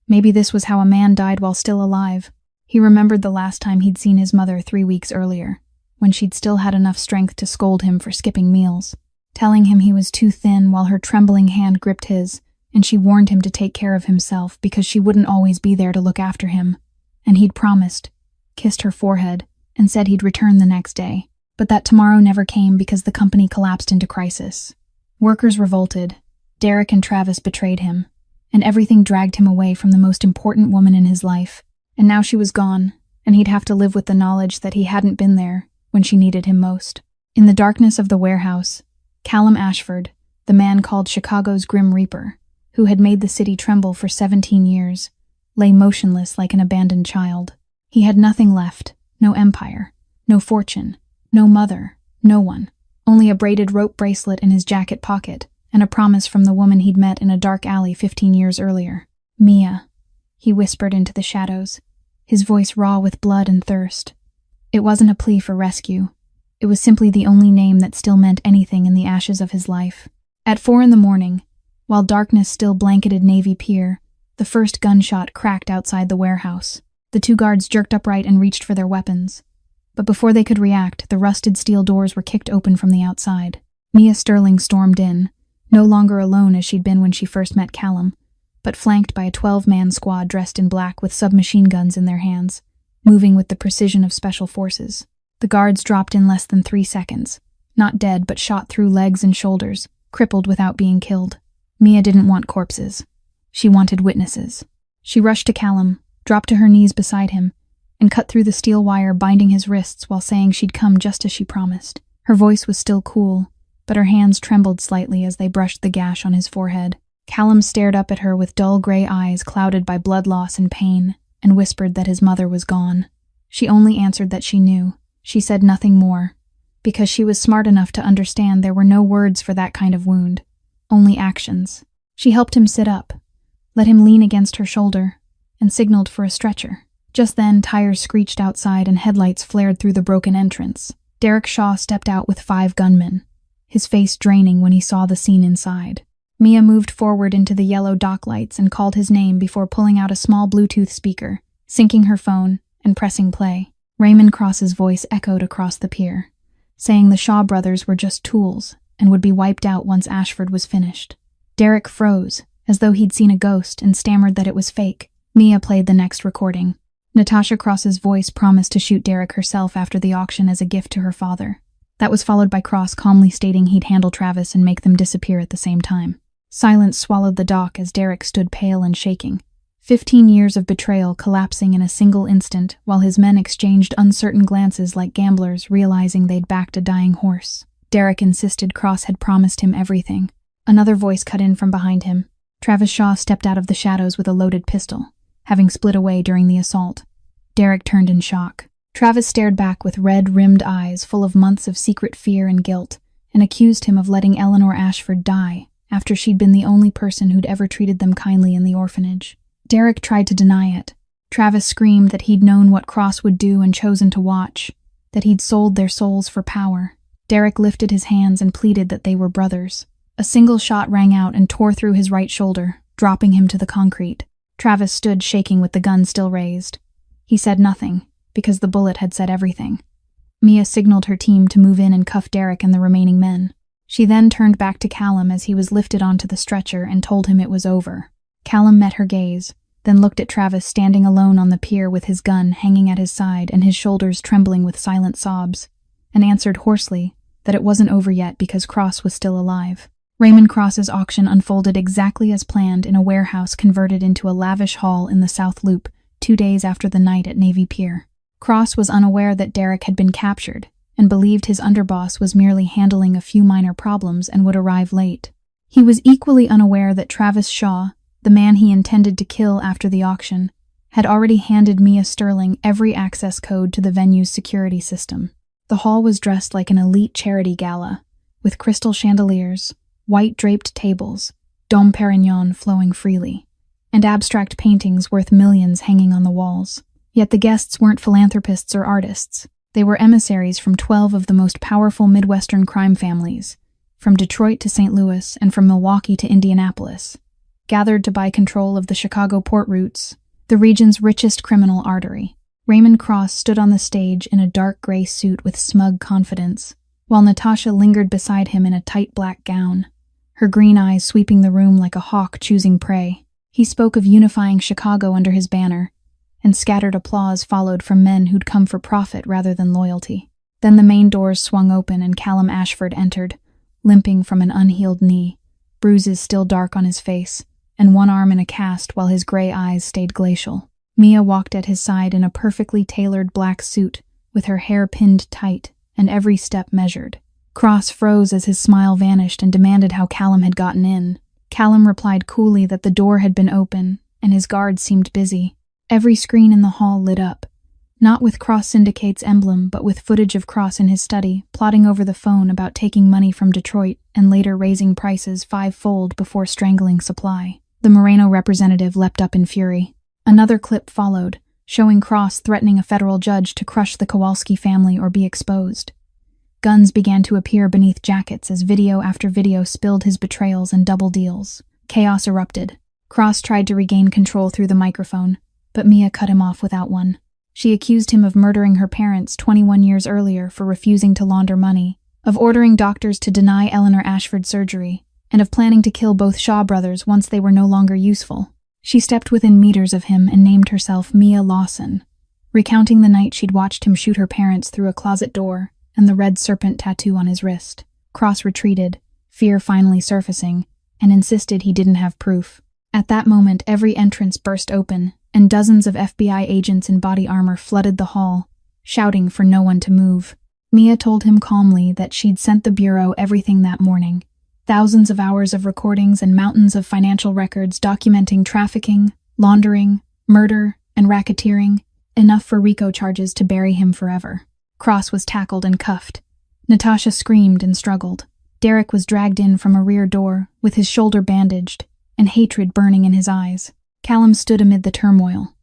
Maybe this was how a man died while still alive. He remembered the last time he'd seen his mother 3 weeks earlier, when she'd still had enough strength to scold him for skipping meals, telling him he was too thin while her trembling hand gripped his, and she warned him to take care of himself because she wouldn't always be there to look after him. And he'd promised, kissed her forehead, and said he'd return the next day. But that tomorrow never came because the company collapsed into crisis. Workers revolted, Derek and Travis betrayed him, and everything dragged him away from the most important woman in his life. And now she was gone, and he'd have to live with the knowledge that he hadn't been there when she needed him most. In the darkness of the warehouse, Callum Ashford, the man called Chicago's Grim Reaper, who had made the city tremble for 17 years, lay motionless like an abandoned child. He had nothing left, no empire, no fortune, no mother, no one, only a braided rope bracelet in his jacket pocket and a promise from the woman he'd met in a dark alley 15 years earlier. Mia, he whispered into the shadows, his voice raw with blood and thirst. It wasn't a plea for rescue. It was simply the only name that still meant anything in the ashes of his life. At 4 a.m, while darkness still blanketed Navy Pier, the first gunshot cracked outside the warehouse. The 2 guards jerked upright and reached for their weapons. But before they could react, the rusted steel doors were kicked open from the outside. Mia Sterling stormed in, no longer alone as she'd been when she first met Callum, but flanked by a 12-man squad dressed in black with submachine guns in their hands, moving with the precision of special forces. The guards dropped in less than 3 seconds, not dead but shot through legs and shoulders, crippled without being killed. Mia didn't want corpses. She wanted witnesses. She rushed to Callum, dropped to her knees beside him, and cut through the steel wire binding his wrists while saying she'd come just as she promised. Her voice was still cool, but her hands trembled slightly as they brushed the gash on his forehead. Callum stared up at her with dull gray eyes clouded by blood loss and pain, and whispered that his mother was gone. She only answered that she knew. She said nothing more, because she was smart enough to understand there were no words for that kind of wound, only actions. She helped him sit up, let him lean against her shoulder, and signaled for a stretcher. Just then, tires screeched outside and headlights flared through the broken entrance. Derek Shaw stepped out with 5 gunmen, his face draining when he saw the scene inside. Mia moved forward into the yellow dock lights and called his name before pulling out a small Bluetooth speaker, syncing her phone, and pressing play. Raymond Cross's voice echoed across the pier, saying the Shaw brothers were just tools and would be wiped out once Ashford was finished. Derek froze, as though he'd seen a ghost, and stammered that it was fake. Mia played the next recording. Natasha Cross's voice promised to shoot Derek herself after the auction as a gift to her father. That was followed by Cross calmly stating he'd handle Travis and make them disappear at the same time. Silence swallowed the dock as Derek stood pale and shaking. 15 years of betrayal collapsing in a single instant while his men exchanged uncertain glances like gamblers realizing they'd backed a dying horse. Derek insisted Cross had promised him everything. Another voice cut in from behind him. Travis Shaw stepped out of the shadows with a loaded pistol, having split away during the assault. Derek turned in shock. Travis stared back with red-rimmed eyes full of months of secret fear and guilt, and accused him of letting Eleanor Ashford die after she'd been the only person who'd ever treated them kindly in the orphanage. Derek tried to deny it. Travis screamed that he'd known what Cross would do and chosen to watch, that he'd sold their souls for power. Derek lifted his hands and pleaded that they were brothers. A single shot rang out and tore through his right shoulder, dropping him to the concrete. Travis stood shaking with the gun still raised. He said nothing, because the bullet had said everything. Mia signaled her team to move in and cuff Derek and the remaining men. She then turned back to Callum as he was lifted onto the stretcher and told him it was over. Callum met her gaze, then looked at Travis standing alone on the pier with his gun hanging at his side and his shoulders trembling with silent sobs, and answered hoarsely that it wasn't over yet because Cross was still alive. Raymond Cross's auction unfolded exactly as planned in a warehouse converted into a lavish hall in the South Loop 2 days after the night at Navy Pier. Cross was unaware that Derek had been captured and believed his underboss was merely handling a few minor problems and would arrive late. He was equally unaware that Travis Shaw, the man he intended to kill after the auction, had already handed Mia Sterling every access code to the venue's security system. The hall was dressed like an elite charity gala, with crystal chandeliers, white draped tables, Dom Perignon flowing freely, and abstract paintings worth millions hanging on the walls. Yet the guests weren't philanthropists or artists. They were emissaries from 12 of the most powerful Midwestern crime families, from Detroit to St. Louis and from Milwaukee to Indianapolis, gathered to buy control of the Chicago port routes, the region's richest criminal artery. Raymond Cross stood on the stage in a dark gray suit with smug confidence, while Natasha lingered beside him in a tight black gown, her green eyes sweeping the room like a hawk choosing prey. He spoke of unifying Chicago under his banner, and scattered applause followed from men who'd come for profit rather than loyalty. Then the main doors swung open and Callum Ashford entered, limping from an unhealed knee, bruises still dark on his face, and one arm in a cast while his gray eyes stayed glacial. Mia walked at his side in a perfectly tailored black suit, with her hair pinned tight and every step measured. Cross froze as his smile vanished and demanded how Callum had gotten in. Callum replied coolly that the door had been open, and his guards seemed busy. Every screen in the hall lit up, not with Cross Syndicate's emblem, but with footage of Cross in his study, plotting over the phone about taking money from Detroit and later raising prices 5-fold before strangling supply. The Moreno representative leapt up in fury. Another clip followed, showing Cross threatening a federal judge to crush the Kowalski family or be exposed. Guns began to appear beneath jackets as video after video spilled his betrayals and double deals. Chaos erupted. Cross tried to regain control through the microphone, but Mia cut him off without one. She accused him of murdering her parents 21 years earlier for refusing to launder money, of ordering doctors to deny Eleanor Ashford surgery, and of planning to kill both Shaw brothers once they were no longer useful. She stepped within meters of him and named herself Mia Lawson, recounting the night she'd watched him shoot her parents through a closet door and the red serpent tattoo on his wrist. Cross retreated, fear finally surfacing, and insisted he didn't have proof. At that moment, every entrance burst open, and dozens of FBI agents in body armor flooded the hall, shouting for no one to move. Mia told him calmly that she'd sent the Bureau everything that morning. Thousands of hours of recordings and mountains of financial records documenting trafficking, laundering, murder, and racketeering, enough for RICO charges to bury him forever. Cross was tackled and cuffed. Natasha screamed and struggled. Derek was dragged in from a rear door, with his shoulder bandaged, and hatred burning in his eyes. Callum stood amid the turmoil,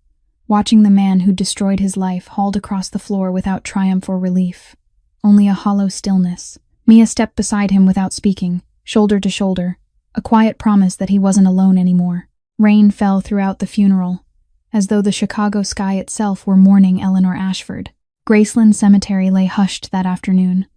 watching the man who'd destroyed his life hauled across the floor without triumph or relief. Only a hollow stillness. Mia stepped beside him without speaking, shoulder to shoulder, a quiet promise that he wasn't alone anymore. Rain fell throughout the funeral, as though the Chicago sky itself were mourning Eleanor Ashford. Graceland Cemetery lay hushed that afternoon.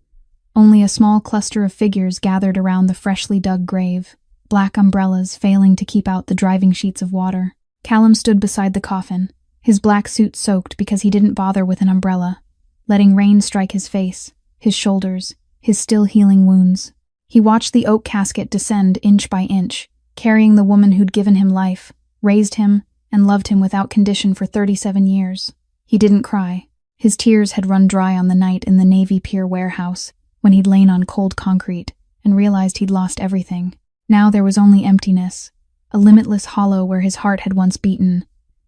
Only a small cluster of figures gathered around the freshly dug grave, black umbrellas failing to keep out the driving sheets of water. Callum stood beside the coffin, his black suit soaked because he didn't bother with an umbrella, letting rain strike his face, his shoulders, his still healing wounds. He watched the oak casket descend inch by inch, carrying the woman who'd given him life, raised him, and loved him without condition for 37 years. He didn't cry. His tears had run dry on the night in the Navy Pier warehouse, when he'd lain on cold concrete and realized he'd lost everything. Now there was only emptiness, a limitless hollow where his heart had once beaten.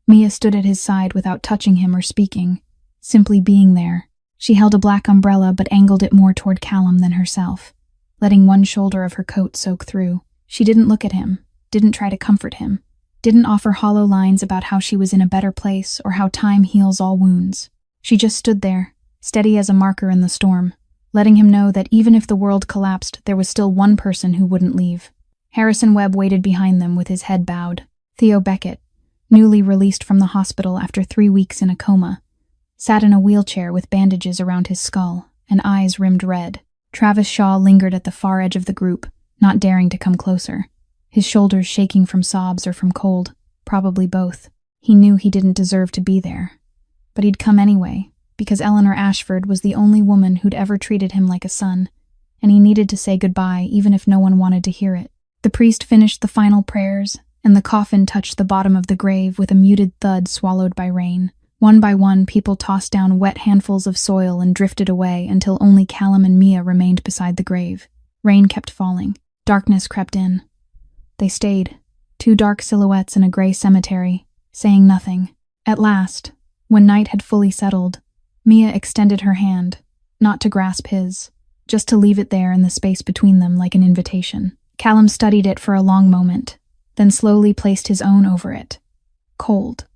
Mia stood at his side without touching him or speaking, simply being there. She held a black umbrella but angled it more toward Callum than herself, letting one shoulder of her coat soak through. She didn't look at him, didn't try to comfort him, didn't offer hollow lines about how she was in a better place or how time heals all wounds. She just stood there, steady as a marker in the storm, letting him know that even if the world collapsed, there was still one person who wouldn't leave. Harrison Webb waited behind them with his head bowed. Theo Beckett, newly released from the hospital after 3 weeks in a coma, sat in a wheelchair with bandages around his skull and eyes rimmed red. Travis Shaw lingered at the far edge of the group, not daring to come closer, his shoulders shaking from sobs or from cold, probably both. He knew he didn't deserve to be there, but he'd come anyway, because Eleanor Ashford was the only woman who'd ever treated him like a son, and he needed to say goodbye even if no one wanted to hear it. The priest finished the final prayers, and the coffin touched the bottom of the grave with a muted thud swallowed by rain. One by one, people tossed down wet handfuls of soil and drifted away until only Callum and Mia remained beside the grave. Rain kept falling. Darkness crept in. They stayed, 2 dark silhouettes in a gray cemetery, saying nothing. At last, when night had fully settled, Mia extended her hand, not to grasp his, just to leave it there in the space between them like an invitation. Callum studied it for a long moment, then slowly placed his own over it. Cold,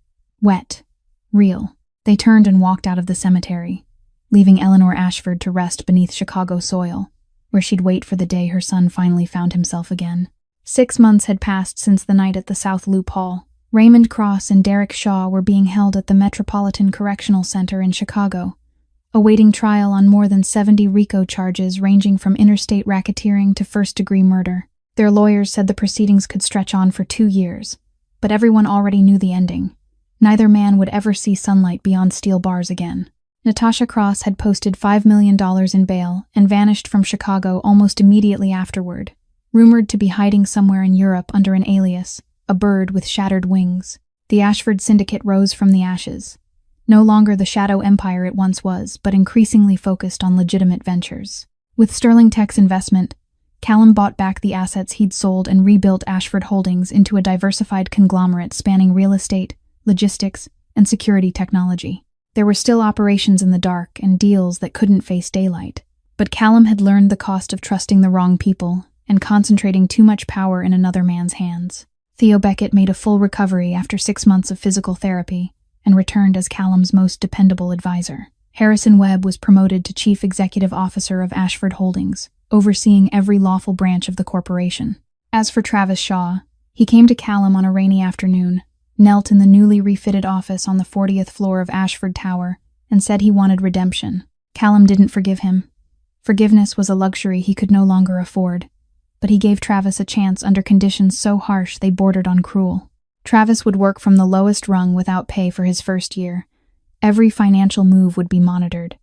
wet, real. They turned and walked out of the cemetery, leaving Eleanor Ashford to rest beneath Chicago soil, where she'd wait for the day her son finally found himself again. 6 months had passed since the night at the South Loop Hall. Raymond Cross and Derek Shaw were being held at the Metropolitan Correctional Center in Chicago, awaiting trial on more than 70 RICO charges ranging from interstate racketeering to first-degree murder. Their lawyers said the proceedings could stretch on for 2 years, but everyone already knew the ending. Neither man would ever see sunlight beyond steel bars again. Natasha Cross had posted $5 million in bail and vanished from Chicago almost immediately afterward, rumored to be hiding somewhere in Europe under an alias, a bird with shattered wings. The Ashford Syndicate rose from the ashes, no longer the shadow empire it once was, but increasingly focused on legitimate ventures. With Sterling Tech's investment, Callum bought back the assets he'd sold and rebuilt Ashford Holdings into a diversified conglomerate spanning real estate, logistics, and security technology. There were still operations in the dark and deals that couldn't face daylight, but Callum had learned the cost of trusting the wrong people and concentrating too much power in another man's hands. Theo Beckett made a full recovery after 6 months of physical therapy and returned as Callum's most dependable advisor. Harrison Webb was promoted to Chief Executive Officer of Ashford Holdings, overseeing every lawful branch of the corporation. As for Travis Shaw, he came to Callum on a rainy afternoon, knelt in the newly refitted office on the 40th floor of Ashford Tower, and said he wanted redemption. Callum didn't forgive him. Forgiveness was a luxury he could no longer afford, but he gave Travis a chance under conditions so harsh they bordered on cruel. Travis would work from the lowest rung without pay for his first year. Every financial move would be monitored,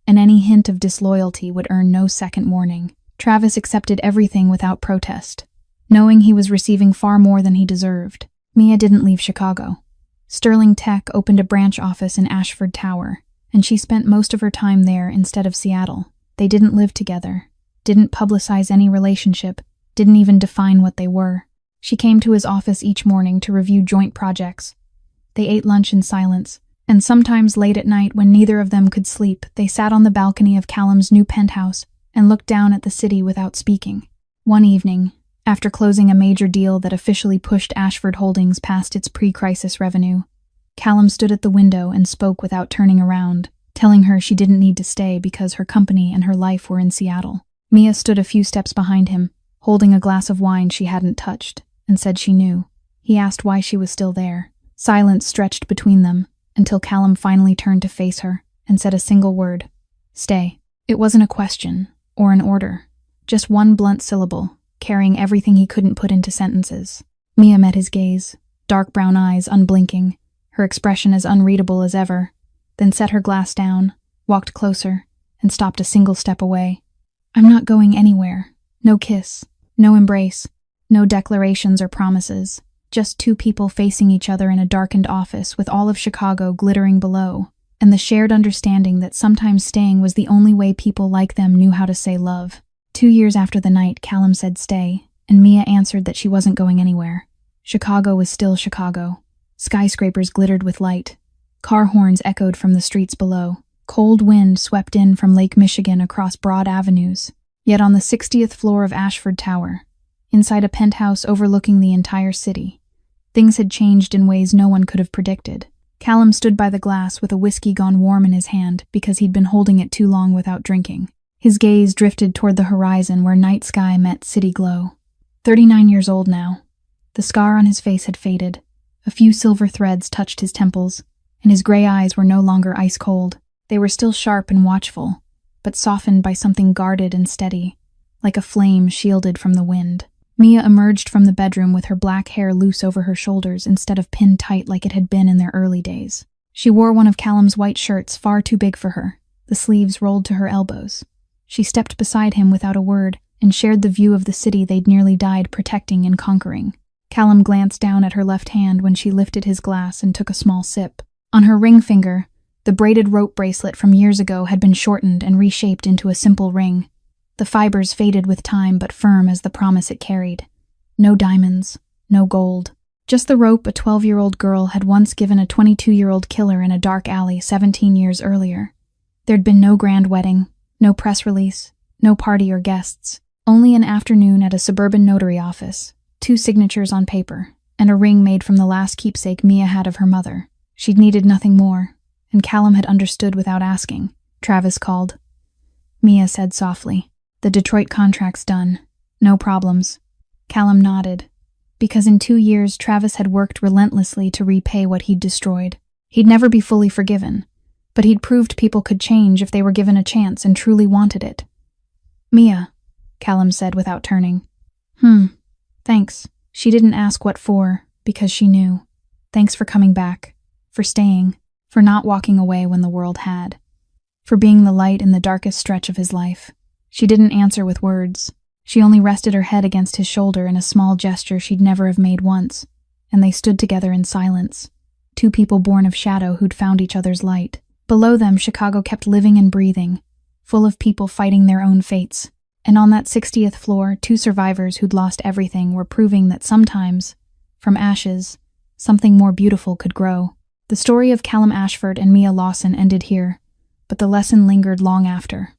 and any hint of disloyalty would earn no second warning. Travis accepted everything without protest, knowing he was receiving far more than he deserved. Mia didn't leave Chicago. Sterling Tech opened a branch office in Ashford Tower, and she spent most of her time there instead of Seattle. They didn't live together, didn't publicize any relationship, didn't even define what they were. She came to his office each morning to review joint projects. They ate lunch in silence, and sometimes late at night when neither of them could sleep, they sat on the balcony of Callum's new penthouse and looked down at the city without speaking. One evening, after closing a major deal that officially pushed Ashford Holdings past its pre-crisis revenue, Callum stood at the window and spoke without turning around, telling her she didn't need to stay because her company and her life were in Seattle. Mia stood a few steps behind him, holding a glass of wine she hadn't touched, and said she knew. He asked why she was still there. Silence stretched between them, until Callum finally turned to face her and said a single word: "Stay." It wasn't a question, or an order, just one blunt syllable, carrying everything he couldn't put into sentences. Mia met his gaze, dark brown eyes unblinking, her expression as unreadable as ever, then set her glass down, walked closer, and stopped a single step away. "I'm not going anywhere. No kiss, no embrace, no declarations or promises. Just two people facing each other in a darkened office with all of Chicago glittering below, and the shared understanding that sometimes staying was the only way people like them knew how to say love." 2 years after the night, Callum said stay, and Mia answered that she wasn't going anywhere. Chicago was still Chicago. Skyscrapers glittered with light. Car horns echoed from the streets below. Cold wind swept in from Lake Michigan across broad avenues. Yet on the 60th floor of Ashford Tower, inside a penthouse overlooking the entire city, things had changed in ways no one could have predicted. Callum stood by the glass with a whiskey gone warm in his hand because he'd been holding it too long without drinking. His gaze drifted toward the horizon where night sky met city glow. 39 years old now. The scar on his face had faded. A few silver threads touched his temples, and his gray eyes were no longer ice cold. They were still sharp and watchful, but softened by something guarded and steady, like a flame shielded from the wind. Mia emerged from the bedroom with her black hair loose over her shoulders instead of pinned tight like it had been in their early days. She wore one of Callum's white shirts, far too big for her, the sleeves rolled to her elbows. She stepped beside him without a word and shared the view of the city they'd nearly died protecting and conquering. Callum glanced down at her left hand when she lifted his glass and took a small sip. On her ring finger, the braided rope bracelet from years ago had been shortened and reshaped into a simple ring. The fibers faded with time but firm as the promise it carried. No diamonds, no gold. Just the rope a 12-year-old girl had once given a 22-year-old killer in a dark alley 17 years earlier. There'd been no grand wedding, no press release, no party or guests. Only an afternoon at a suburban notary office, 2 signatures on paper, and a ring made from the last keepsake Mia had of her mother. She'd needed nothing more, and Callum had understood without asking. Travis called. Mia said softly, "The Detroit contract's done. No problems." Callum nodded, because in 2 years Travis had worked relentlessly to repay what he'd destroyed. He'd never be fully forgiven, but he'd proved people could change if they were given a chance and truly wanted it. "Mia," Callum said without turning. Thanks." She didn't ask what for, because she knew. Thanks for coming back, for staying, for not walking away when the world had, for being the light in the darkest stretch of his life. She didn't answer with words. She only rested her head against his shoulder in a small gesture she'd never have made once, and they stood together in silence, 2 people born of shadow who'd found each other's light. Below them, Chicago kept living and breathing, full of people fighting their own fates. And on that 60th floor, 2 survivors who'd lost everything were proving that sometimes, from ashes, something more beautiful could grow. The story of Callum Ashford and Mia Lawson ended here, but the lesson lingered long after.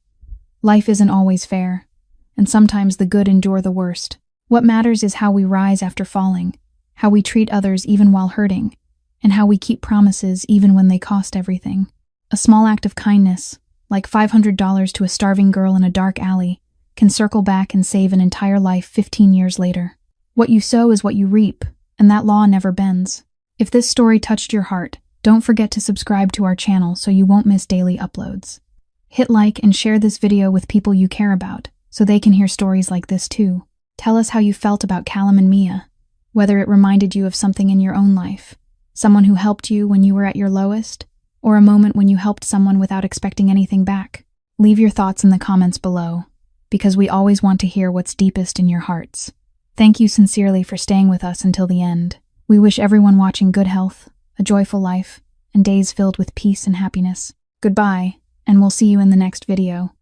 Life isn't always fair, and sometimes the good endure the worst. What matters is how we rise after falling, how we treat others even while hurting, and how we keep promises even when they cost everything. A small act of kindness, like $500 to a starving girl in a dark alley, can circle back and save an entire life 15 years later. What you sow is what you reap, and that law never bends. If this story touched your heart, don't forget to subscribe to our channel so you won't miss daily uploads. Hit like and share this video with people you care about, so they can hear stories like this too. Tell us how you felt about Callum and Mia, whether it reminded you of something in your own life, someone who helped you when you were at your lowest, or a moment when you helped someone without expecting anything back. Leave your thoughts in the comments below, because we always want to hear what's deepest in your hearts. Thank you sincerely for staying with us until the end. We wish everyone watching good health, a joyful life, and days filled with peace and happiness. Goodbye, and we'll see you in the next video.